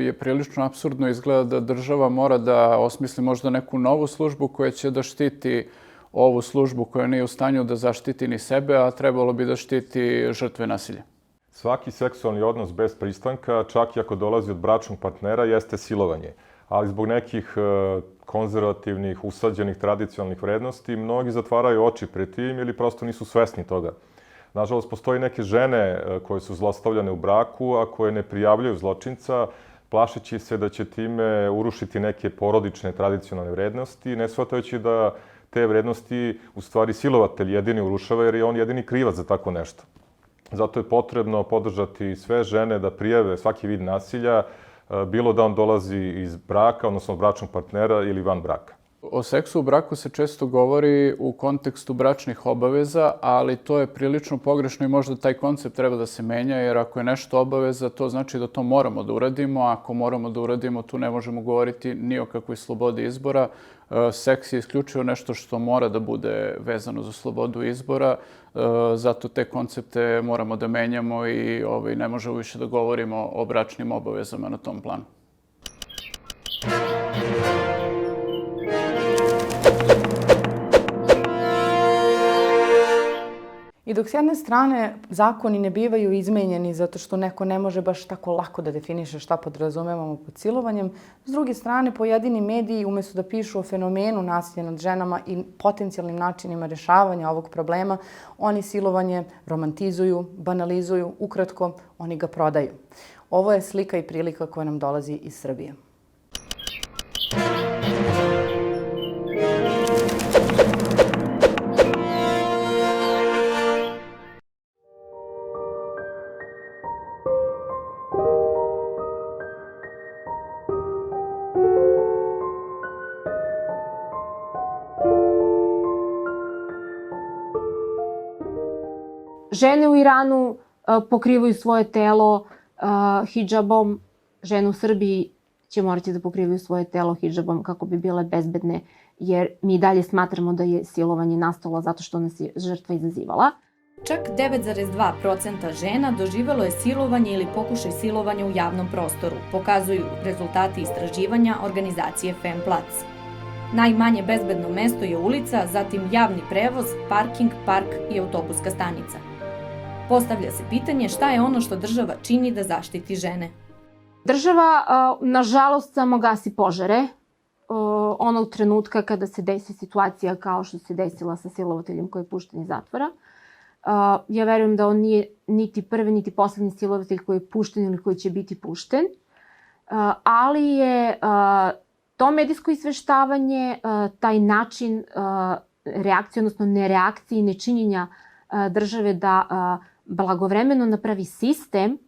je prilično apsurdno izgleda da država mora da osmisli možda neku novu službu koja će da štiti ovu službu koja nije u stanju da zaštiti ni sebe, a trebalo bi da štiti žrtve nasilja. Svaki seksualni odnos bez pristanka, čak i ako dolazi od bračnog partnera, jeste silovanje. Ali zbog nekih konzervativnih, usađenih, tradicionalnih vrednosti, mnogi zatvaraju oči pred tim ili prosto nisu svesni toga. Nažalost, postoji neke žene koje su zlostavljane u braku, a koje ne prijavljaju zločinca, plašeći se da će time urušiti neke porodične, tradicionalne vrednosti, ne shvatajući da te vrednosti u stvari silovatelj jedini urušava jer je on jedini krivac za tako nešto. Zato je potrebno podržati sve žene da prijave svaki vid nasilja, bilo da on dolazi iz braka, odnosno od bračnog partnera ili van braka. O seksu u braku se često govori u kontekstu bračnih obaveza, ali to je prilično pogrešno i možda taj koncept treba da se menja, jer ako je nešto obaveza, to znači da to moramo da uradimo, a ako moramo da uradimo, tu ne možemo govoriti ni o kakvoj slobodi izbora. Seks je isključivo nešto što mora da bude vezano za slobodu izbora, zato te koncepte moramo da menjamo i ne možemo više da govorimo o bračnim obavezama na tom planu. I dok s jedne strane zakoni ne bivaju izmenjeni zato što neko ne može baš tako lako da definiše šta podrazumevamo pod silovanjem, s druge strane pojedini mediji umjesto da pišu o fenomenu nasilja nad ženama i potencijalnim načinima rješavanja ovog problema, oni silovanje romantizuju, banalizuju, ukratko, oni ga prodaju. Ovo je slika i prilika koja nam dolazi iz Srbije. Žene u Iranu pokrivaju svoje telo hidžabom, žene u Srbiji će morati da pokrivaju svoje telo hidžabom kako bi bile bezbedne, jer mi dalje smatramo da je silovanje nastalo zato što nas je žrtva izazivala. Čak 9,2% žena doživelo je silovanje ili pokušaj silovanja u javnom prostoru, pokazuju rezultati istraživanja organizacije Femplatz. Najmanje bezbedno mesto je ulica, zatim javni prevoz, parking, park i autobuska stanica. Postavlja se pitanje šta je ono što država čini da zaštiti žene. Država, nažalost, samo gasi požare. Onog trenutka kada se desi situacija kao što se desila sa silovateljem koji je pušten iz zatvora. Ja verujem da on nije niti prvi, niti poslednji silovatelj koji je pušten ili koji će biti pušten. Ali je to medijsko izveštavanje, taj način reakcije, odnosno nereakcije i nečinjenja države da blagovremeno napravi sistem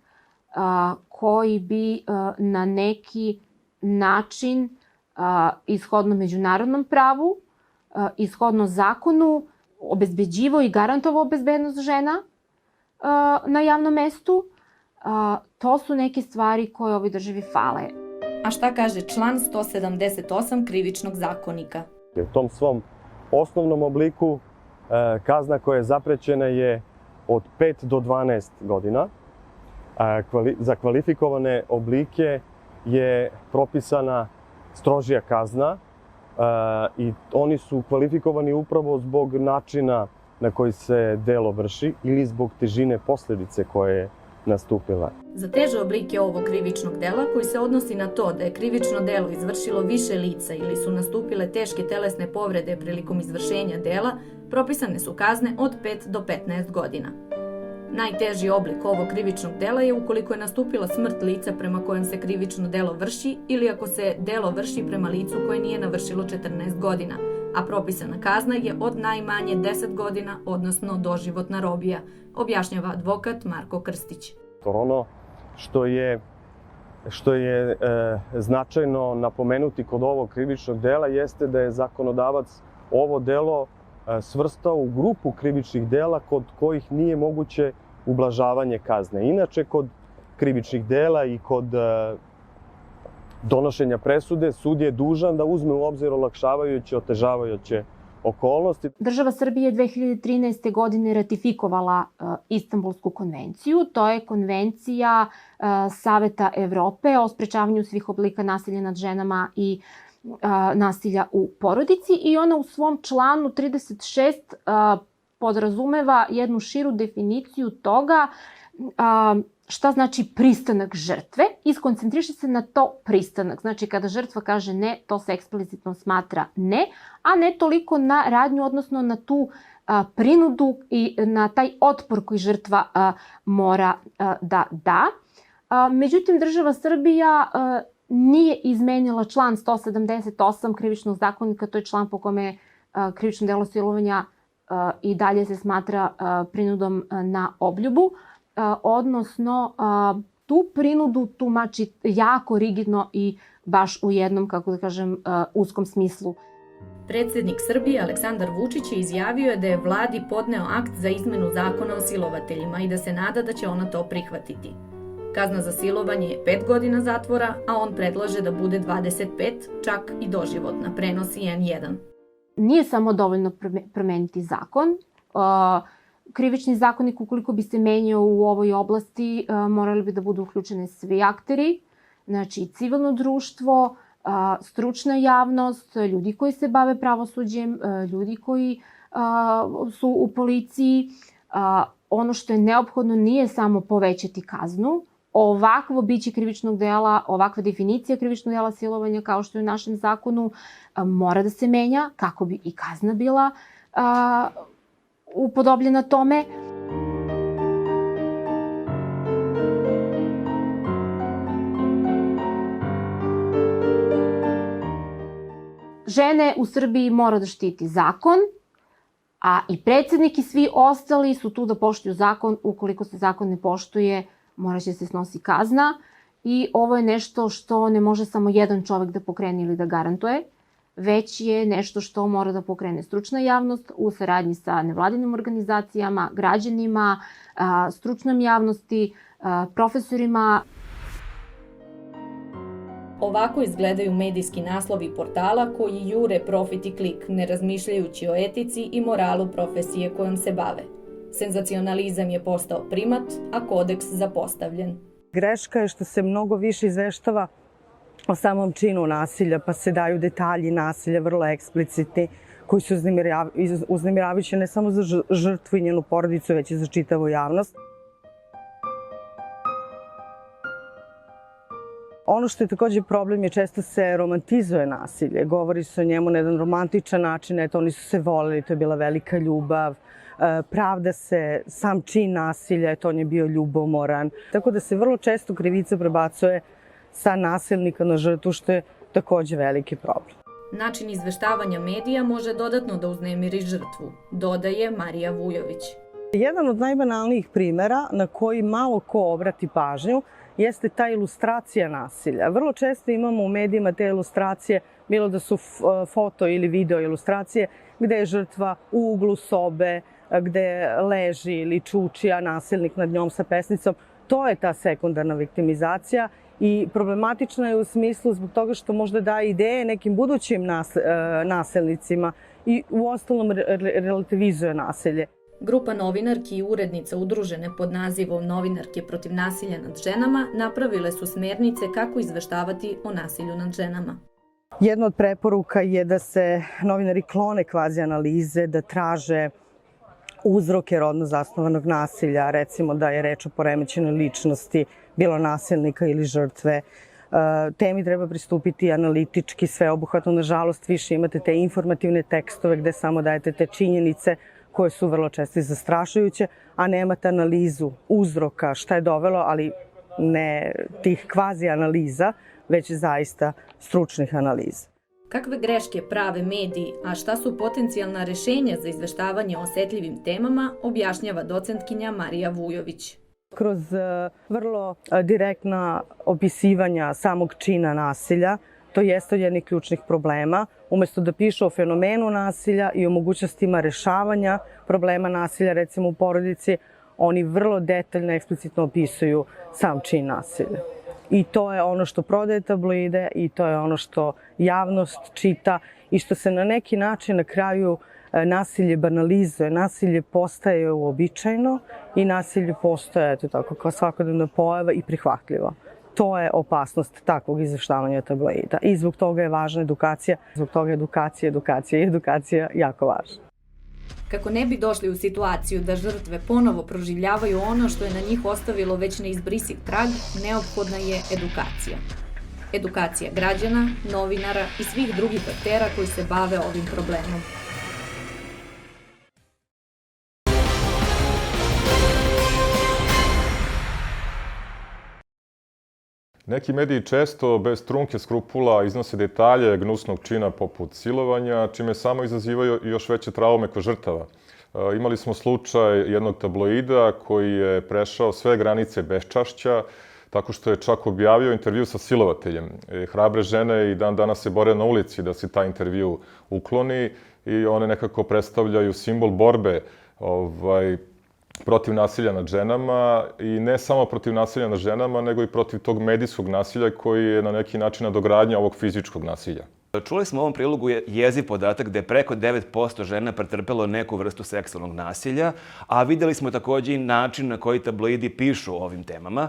koji bi na neki način ishodno međunarodnom pravu, ishodno zakonu, obezbeđivao i garantovao bezbednost žena na javnom mestu. To su neke stvari koje ovoj državi fale. A šta kaže član 178 Krivičnog zakonika? U tom svom osnovnom obliku kazna koja je zaprećena je od 5 do 12 godina. Za kvalifikovane oblike je propisana strožija kazna i oni su kvalifikovani upravo zbog načina na koji se delo vrši ili zbog težine posljedice koje je nastupila. Za teže oblike ovog krivičnog dela, koji se odnosi na to da je krivično delo izvršilo više lica ili su nastupile teške telesne povrede prilikom izvršenja dela, propisane su kazne od 5 do 15 godina. Najteži oblik ovog krivičnog dela je ukoliko je nastupila smrt lica prema kojem se krivično delo vrši ili ako se delo vrši prema licu koje nije navršilo 14 godina, a propisana kazna je od najmanje 10 godina, odnosno doživotna robija, objašnjava advokat Marko Krstić. Ono što je značajno napomenuti kod ovog krivičnog dela jeste da je zakonodavac ovo delo svrstao u grupu krivičnih dela kod kojih nije moguće ublažavanje kazne. Inače, kod krivičnih dela i kod donošenja presude, sud je dužan da uzme u obzir olakšavajuće, otežavajuće okolnosti. Država Srbije 2013. godine ratifikovala Istanbulsku konvenciju. To je konvencija Saveta Evrope o sprečavanju svih oblika nasilja nad ženama i nasilja u porodici i ona u svom članu 36 podrazumeva jednu širu definiciju toga šta znači pristanak žrtve i skoncentriše se na to pristanak. Znači, kada žrtva kaže ne, to se eksplicitno smatra ne, a ne toliko na radnju, odnosno na tu prinudu i na taj otpor koji žrtva mora da da. Međutim, država Srbija nije izmenila član 178 krivičnog zakonika, to je član po kome krivično delo silovanja i dalje se smatra prinudom na obljubu, odnosno tu prinudu tumači jako rigidno i baš u jednom, kako da kažem, uskom smislu. Predsjednik Srbije Aleksandar Vučić je izjavio da je vladi podneo akt za izmenu zakona o silovateljima i da se nada da će ona to prihvatiti. Kazna za silovanje je 5 godina zatvora, a on predlaže da bude 25, čak i doživotna, prenosi N1. Nije samo dovoljno promeniti zakon. Krivični zakonik, ukoliko bi se menjao u ovoj oblasti, morali bi da budu uključene svi akteri, znači civilno društvo, stručna javnost, ljudi koji se bave pravosuđem, ljudi koji su u policiji. Ono što je neophodno nije samo povećati kaznu. Ovakvo biće krivičnog dela, ovakva definicija krivičnog dela silovanja kao što je u našem zakonu mora da se menja kako bi i kazna bila upodobljena tome. Žene u Srbiji mora da štiti zakon, a i predsjednik i svi ostali su tu da poštuju zakon. Ukoliko se zakon ne poštuje, morat će se snosi kazna i ovo je nešto što ne može samo jedan čovek da pokrene ili da garantuje, već je nešto što mora da pokrene stručna javnost u saradnji sa nevladinim organizacijama, građanima, stručnom javnosti, profesorima. Ovako izgledaju medijski naslovi portala koji jure profit i klik, ne razmišljajući o etici i moralu profesije kojom se bave. Senzacionalizam je postao primat, a kodeks zapostavljen. Greška je što se mnogo više izveštava o samom činu nasilja, pa se daju detalji nasilja vrlo eksplicitni, koji su uznemiravajući ne samo za žrtvu i njenu porodicu, već i za čitavu javnost. Ono što je također problem je često se romantizuje nasilje. Govori se o njemu na jedan romantičan način, eto oni su se voleli, to je bila velika ljubav. Pravda se sam čin nasilja, eto on je bio ljubomoran. Tako da se vrlo često krivica prebacuje sa nasilnika na žrtvu, što je također veliki problem. Način izveštavanja medija može dodatno da uznemiri žrtvu, dodaje Marija Vujović. Jedan od najbanalnijih primjera na koji malo ko obrati pažnju jeste ta ilustracija nasilja. Vrlo često imamo u medijima te ilustracije, bilo da su foto ili video ilustracije, gde je žrtva u uglu sobe, gde leži ili čuči, a nasilnik nad njom sa pesnicom. To je ta sekundarna viktimizacija i problematična je u smislu zbog toga što možda daje ideje nekim budućim nasilnicima i u ostalom relativizuje nasilje. Grupa novinarki i urednica udružene pod nazivom Novinarke protiv nasilja nad ženama napravile su smernice kako izveštavati o nasilju nad ženama. Jedna od preporuka je da se novinari klone kvazi analize, da traže uzroke rodno zasnovanog nasilja, recimo da je reč o poremećenoj ličnosti, bilo nasilnika ili žrtve. Temi treba pristupiti analitički, sveobuhvatno. Nažalost, više imate te informativne tekstove gde samo dajete te činjenice koje su vrlo često zastrašujuće, a nemate analizu uzroka šta je dovelo, ali ne tih kvazi analiza, već zaista stručnih analiza. Kakve greške prave mediji, a šta su potencijalna rešenja za izveštavanje o osetljivim temama, objašnjava docentkinja Marija Vujović. Kroz vrlo direktna opisivanja samog čina nasilja, to jeste od jednih ključnih problema. Umesto da pišu o fenomenu nasilja i o mogućnostima rešavanja problema nasilja, recimo u porodici, oni vrlo detaljno, eksplicitno opisuju sam čin nasilja. I to je ono što prodaje tabloide i to je ono što javnost čita i što se na neki način na kraju nasilje banalizuje, nasilje postaje uobičajeno i nasilje postaje tako kao svakodnevna pojava i prihvatljivo. To je opasnost takvog izveštavanja tabloida i zbog toga je važna edukacija, zbog toga je edukacija jako važna. Kako ne bi došli u situaciju da žrtve ponovo proživljavaju ono što je na njih ostavilo već neizbrisiv trag, neophodna je edukacija. Edukacija građana, novinara i svih drugih aktera koji se bave ovim problemom. Neki mediji često, bez trunke skrupula, iznose detalje gnusnog čina poput silovanja, čime samo izazivaju još veće traume kod žrtava. Imali smo slučaj jednog tabloida koji je prešao sve granice beščašća, tako što je čak objavio intervju sa silovateljem. Hrabre žene i dan danas se bore na ulici da se taj intervju ukloni i one nekako predstavljaju simbol borbe protiv nasilja nad ženama i ne samo protiv nasilja nad ženama, nego i protiv tog medijskog nasilja koji je na neki način nadogradnja ovog fizičkog nasilja. Čuli smo u ovom prilogu jeziv podatak da je preko 9% žena pretrpelo neku vrstu seksualnog nasilja, a videli smo takođe i način na koji tabloidi pišu o ovim temama.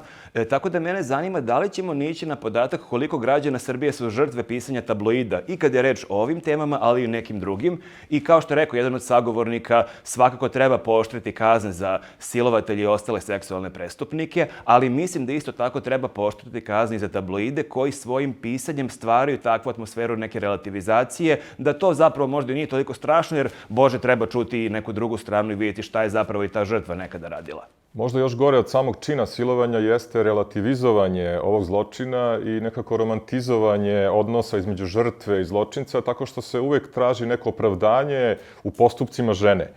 Tako da mene zanima da li ćemo nići na podatak koliko građana Srbije su žrtve pisanja tabloida i kad je reč o ovim temama, ali i nekim drugim. I kao što je rekao jedan od sagovornika, svakako treba pooštriti kazne za silovatelje i ostale seksualne prestupnike, ali mislim da isto tako treba pooštriti kazne i za tabloide koji svojim pisanjem stvaraju takvu atmosferu neke relativizacije, da to zapravo možda i nije toliko strašno, jer Bože, treba čuti i neku drugu stranu i vidjeti šta je zapravo i ta žrtva nekada radila. Možda još gore od samog čina silovanja jeste relativizovanje ovog zločina i nekako romantizovanje odnosa između žrtve i zločinca, tako što se uvek traži neko opravdanje u postupcima žene.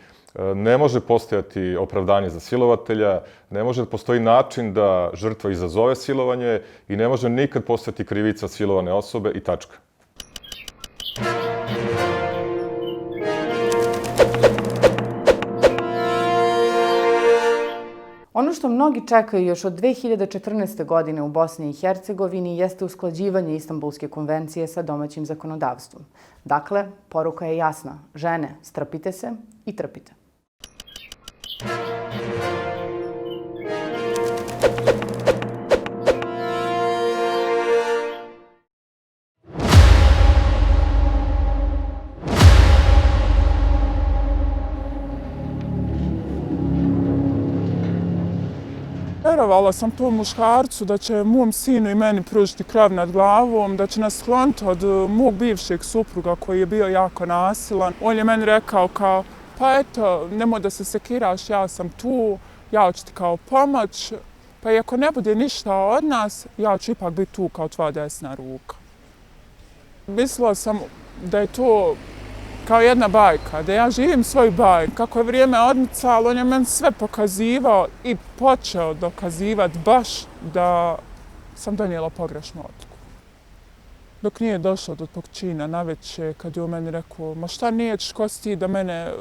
Ne može postojati opravdanje za silovatelja, ne može da postoji način da žrtva izazove silovanje i ne može nikad postojati krivica silovane osobe i tačka. Ono što mnogi čekaju još od 2014. godine u Bosni i Hercegovini jeste usklađivanje Istanbulske konvencije sa domaćim zakonodavstvom. Dakle, poruka je jasna. Žene, strpite se i trpite. Verovala sam tom muškarcu da će mom sinu i meni pružiti krov nad glavom, da će nas skloniti od mog bivšeg supruga koji je bio jako nasilan. On je meni rekao kao, pa eto, nemoj da se sekiraš, ja sam tu, ja ću ti kao pomoć, pa i ako ne bude ništa od nas, ja ću ipak biti tu kao tvoja desna ruka. Mislila sam da je to kao jedna bajka, da ja živim svoj bajk. Kako je vrijeme odmicalo, on je meni sve pokazivao i počeo dokazivati baš da sam donijela pogrešnu odluku. Dok nije došlo do tog čina navečer, kad je on meni rekao, ma šta nećeš, ko si ti da mene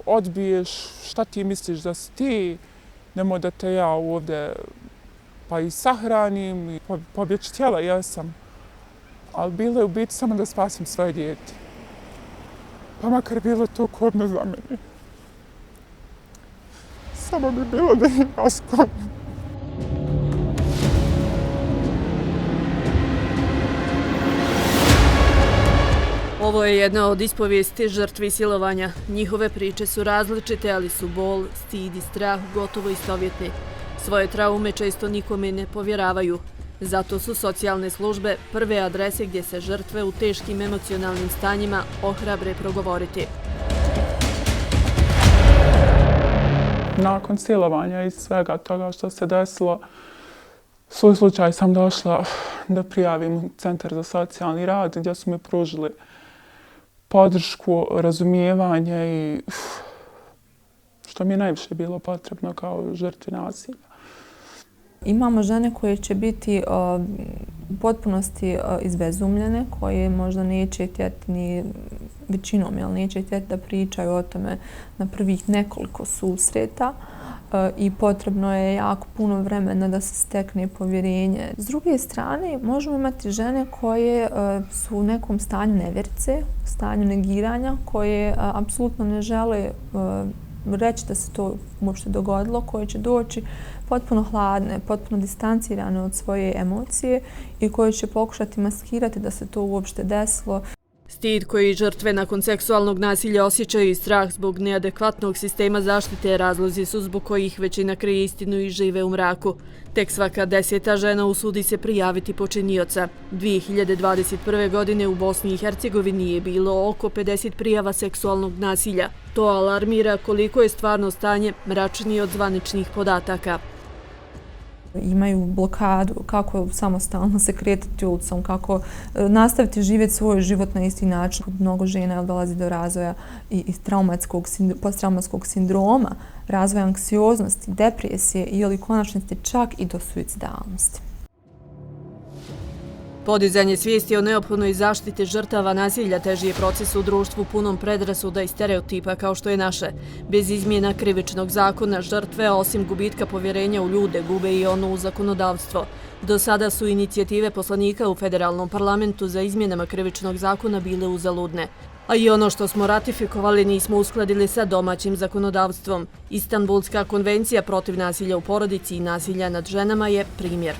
odbiješ, šta ti misliš da si ti, nemoj da te ja ovdje pa i sahranim i pobjeći tijela, jesam. Ali bilo je u biti samo da spasim svoje dijete. Pa makar bilo to kodno za mene. Samo bi bilo da im rasklonim. Ovo je jedna od ispovijesti žrtvi silovanja. Njihove priče su različite, ali su bol, stid i strah gotovo istovjetni. Svoje traume često nikome ne povjeravaju. Zato su socijalne službe prve adrese gdje se žrtve u teškim emocionalnim stanjima ohrabre progovoriti. Nakon silovanja i svega toga što se desilo, svoj slučaj sam došla da prijavim u Centar za socijalni rad gdje su mi pružili podršku, razumijevanje i što mi je najviše bilo potrebno kao žrtvi nasilja. Imamo žene koje će biti u potpunosti izbezumljene, koje možda neće htjeti ni većinom, neće htjeti da pričaju o tome na prvih nekoliko susreta. i potrebno je jako puno vremena da se stekne povjerenje. S druge strane, možemo imati žene koje su u nekom stanju nevjerice, stanju negiranja, koje apsolutno ne žele reći da se to uopšte dogodilo, koje će doći potpuno hladne, potpuno distancirane od svoje emocije i koje će pokušati maskirati da se to uopšte desilo. Stid koji žrtve nakon seksualnog nasilja osjećaju i strah zbog neadekvatnog sistema zaštite razlozi su zbog kojih većina krije istinu i žive u mraku. Tek svaka 10. žena usudi se prijaviti počinioca. 2021. godine u Bosni i Hercegovini je bilo oko 50 prijava seksualnog nasilja. To alarmira koliko je stvarno stanje mračnije od zvaničnih podataka. Imaju blokadu kako samostalno se kretati ulicom, kako nastaviti živjeti svoj život na isti način. Mnogo žena dolazi do razvoja i posttraumatskog sindroma, razvoja anksioznosti, depresije ili konačnosti čak i do suicidalnosti. Podizanje svijesti o neophodnoj zaštiti žrtava nasilja teži je proces u društvu punom predrasuda i stereotipa kao što je naše. Bez izmjena krivičnog zakona žrtve, osim gubitka povjerenja u ljude, gube i ono u zakonodavstvo. Do sada su inicijative poslanika u federalnom parlamentu za izmjenama krivičnog zakona bile uzaludne. A i ono što smo ratifikovali nismo uskladili sa domaćim zakonodavstvom. Istanbulska konvencija protiv nasilja u porodici i nasilja nad ženama je primjer.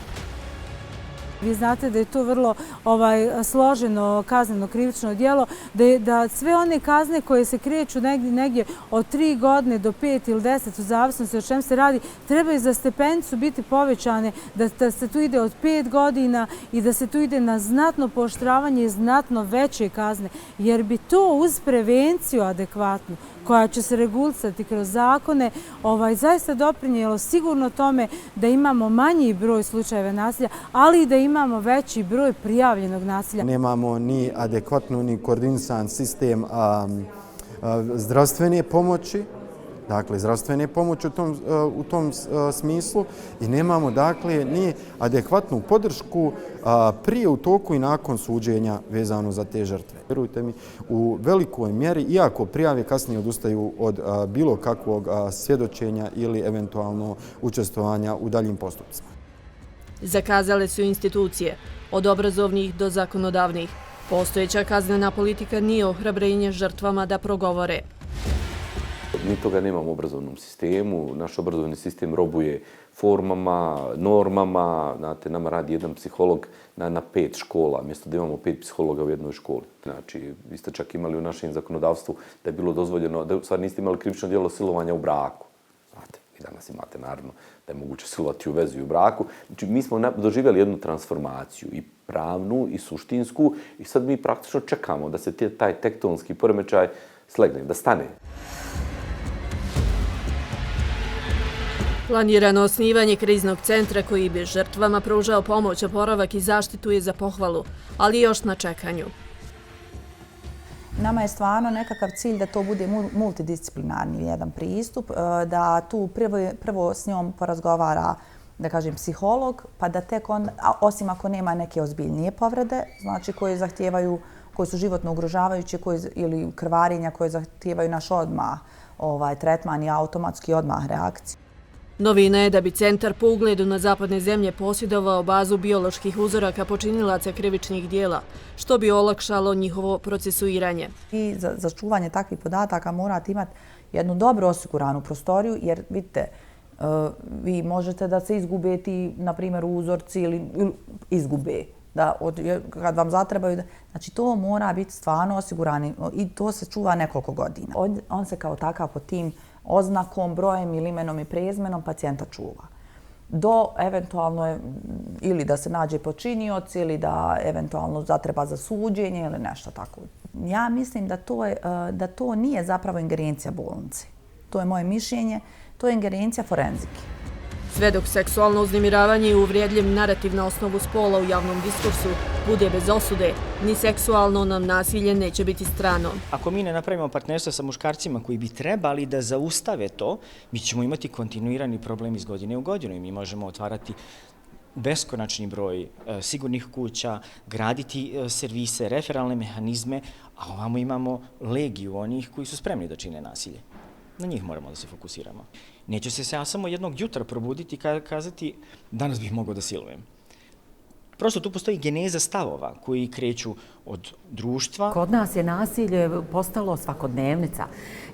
Vi znate da je to vrlo složeno kazneno krivično djelo, da sve one kazne koje se kreću negdje od 3 godine do 5 ili 10, u zavisnosti o čem se radi, trebaju za stepenicu biti povećane, da se tu ide od 5 godina i da se tu ide na znatno pooštravanje i znatno veće kazne, jer bi to uz prevenciju adekvatnu, koja će se regulisati kroz zakone, zaista doprinijelo sigurno tome da imamo manji broj slučajeva nasilja, ali i da imamo veći broj prijavljenog nasilja. Nemamo ni adekvatno ni koordinisan sistem zdravstvene pomoći, dakle zdravstvene pomoći u tom smislu i nemamo dakle ni adekvatnu podršku prije, u toku i nakon suđenja vezano za te žrtve. Vjerujte mi, u velikoj mjeri, iako prijave kasnije odustaju od bilo kakvog svjedočenja ili eventualno učestvovanja u daljim postupcima. Zakazale su institucije, od obrazovnih do zakonodavnih. Postojeća kaznena politika nije ohrabrenje žrtvama da progovore. Mi toga nemamo u obrazovnom sistemu. Naš obrazovni sistem robuje formama, normama. Znate, nama radi jedan psiholog na 5 škola, mjesto da imamo 5 psihologa u jednoj školi. Znači, vi ste čak imali u našem zakonodavstvu da je bilo dozvoljeno, da u stvari niste imali krivično djelo silovanja u braku. Znate, vi danas imate naravno da je moguće silovati u vezi i u braku. Znači, mi smo doživjeli jednu transformaciju i pravnu i suštinsku i sad mi praktično čekamo da se taj tektonski poremećaj slegne, da stane. Planirano osnivanje kriznog centra koji bi žrtvama pružao pomoć, oporavak i zaštitu je za pohvalu, ali još na čekanju. Nama je stvarno nekakav cilj da to bude multidisciplinarni jedan pristup, da tu prvo s njom porazgovara, da kažem, psiholog, pa da tek on, osim ako nema neke ozbiljnije povrede, znači koje zahtijevaju, koje su životno ugrožavajuće ili krvarenja koje zahtijevaju naš odmah tretman i automatski odmah reakciju. Novina je da bi centar po ugledu na zapadne zemlje posjedovao bazu bioloških uzoraka počinilaca krivičnih dijela, što bi olakšalo njihovo procesuiranje. I za čuvanje takvih podataka morate imati jednu dobro osiguranu prostoriju, jer vidite, vi možete da se izgubeti, na primjer, uzorci ili izgube, kad vam zatrebaju. Znači, to mora biti stvarno osigurano i to se čuva nekoliko godina. On se kao takav po tim oznakom, brojem ili imenom i prezimenom pacijenta čuva. Do eventualno ili da se nađe počinioc ili da eventualno zatreba za suđenje ili nešto tako. Ja mislim da to nije zapravo ingerencija bolnice. To je moje mišljenje, to je ingerencija forenzike. Sve dok seksualno uznemiravanje i uvrijedljiv narativ na osnovu spola u javnom diskursu bude bez osude, ni seksualno nam nasilje neće biti strano. Ako mi ne napravimo partnerstvo sa muškarcima koji bi trebali da zaustave to, mi ćemo imati kontinuirani problem iz godine u godinu i mi možemo otvarati beskonačni broj sigurnih kuća, graditi servise, referalne mehanizme, a ovamo imamo legiju onih koji su spremni da čine nasilje. Na njih moramo da se fokusiramo. Neću se ja samo jednog jutra probuditi i kazati danas bih mogao da silujem. Prosto tu postoji geneza stavova koji kreću od društva. Kod nas je nasilje postalo svakodnevnica.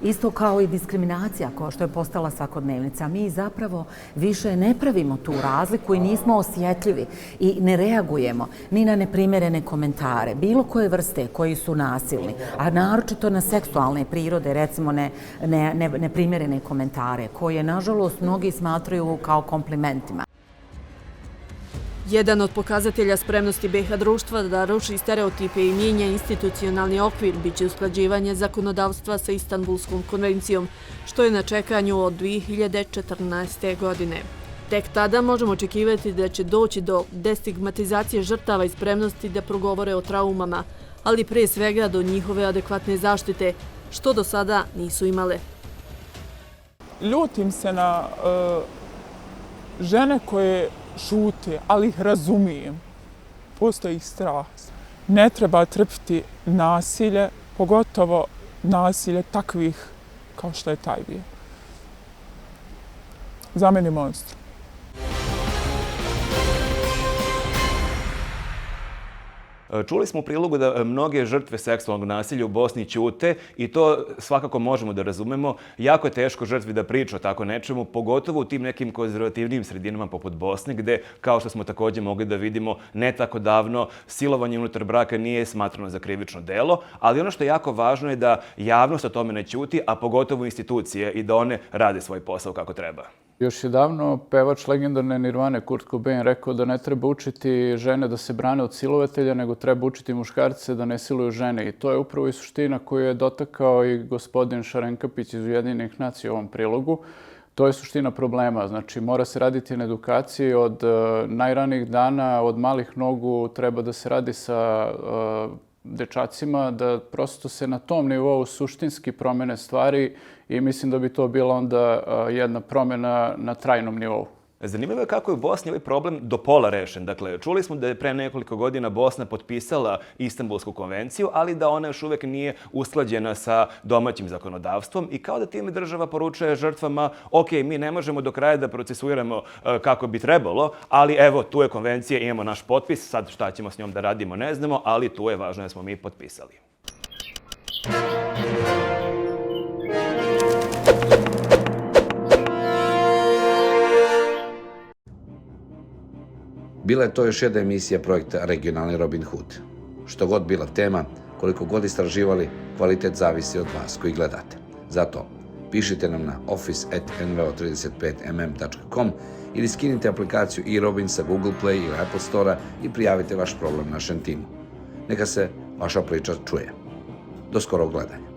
Isto kao i diskriminacija, kao što je postala svakodnevnica. Mi zapravo više ne pravimo tu razliku i nismo osjetljivi i ne reagujemo ni na neprimjerene komentare, bilo koje vrste koji su nasilni, a naročito na seksualne prirode, recimo neprimjerene komentare, koje nažalost mnogi smatraju kao komplimentima. Jedan od pokazatelja spremnosti BiH društva da ruši stereotipe i mijenja institucionalni okvir biće usklađivanje zakonodavstva sa Istanbulskom konvencijom, što je na čekanju od 2014. godine. Tek tada možemo očekivati da će doći do destigmatizacije žrtava i spremnosti da progovore o traumama, ali prije svega do njihove adekvatne zaštite, što do sada nisu imale. Ljutim se na žene koje šute, ali ih razumijem. Postoji ih strah. Ne treba trpiti nasilje, pogotovo nasilje takvih kao što je taj bio. Za mene monstrum. Čuli smo u prilogu da mnoge žrtve seksualnog nasilja u Bosni ćute i to svakako možemo da razumemo. Jako je teško žrtvi da priča o tako nečemu, pogotovo u tim nekim konzervativnim sredinama poput Bosne, gde, kao što smo također mogli da vidimo, ne tako davno silovanje unutar braka nije smatrano za krivično delo, ali ono što je jako važno je da javnost o tome ne ćuti, a pogotovo institucije i da one rade svoj posao kako treba. Još je davno pevač legendarne Nirvane Kurt Cobain rekao da ne treba učiti žene da se brane od silovatelja, nego treba učiti muškarce da ne siluju žene. I to je upravo i suština koju je dotakao i gospodin Šarenkapić iz Ujedinjenih nacija u ovom prilogu. To je suština problema. Znači, mora se raditi na edukaciji od najranijih dana, od malih nogu treba da se radi sa dečacima, da prosto se na tom nivou suštinski promene stvari i mislim da bi to bila onda jedna promjena na trajnom nivou. Zanimljivo je kako je u Bosni ovaj problem do pola rešen. Dakle, čuli smo da je pre nekoliko godina Bosna potpisala Istanbulsku konvenciju, ali da ona još uvek nije usklađena sa domaćim zakonodavstvom i kao da time država poručuje žrtvama, ok, mi ne možemo do kraja da procesuiramo kako bi trebalo, ali evo, tu je konvencija, imamo naš potpis, sad šta ćemo s njom da radimo ne znamo, ali tu je važno da smo mi potpisali. Bila je to još jedna emisija projekta Regionalni Robin Hood. Što god bila tema, koliko god istraživali, kvalitet zavisi od vas koji gledate. Zato, pišite nam na office@nvo35mm.com ili skinite aplikaciju eRobin sa Google Play ili Apple Store i prijavite vaš problem našem timu. Neka se vaša priča čuje. Do skorog gledanja.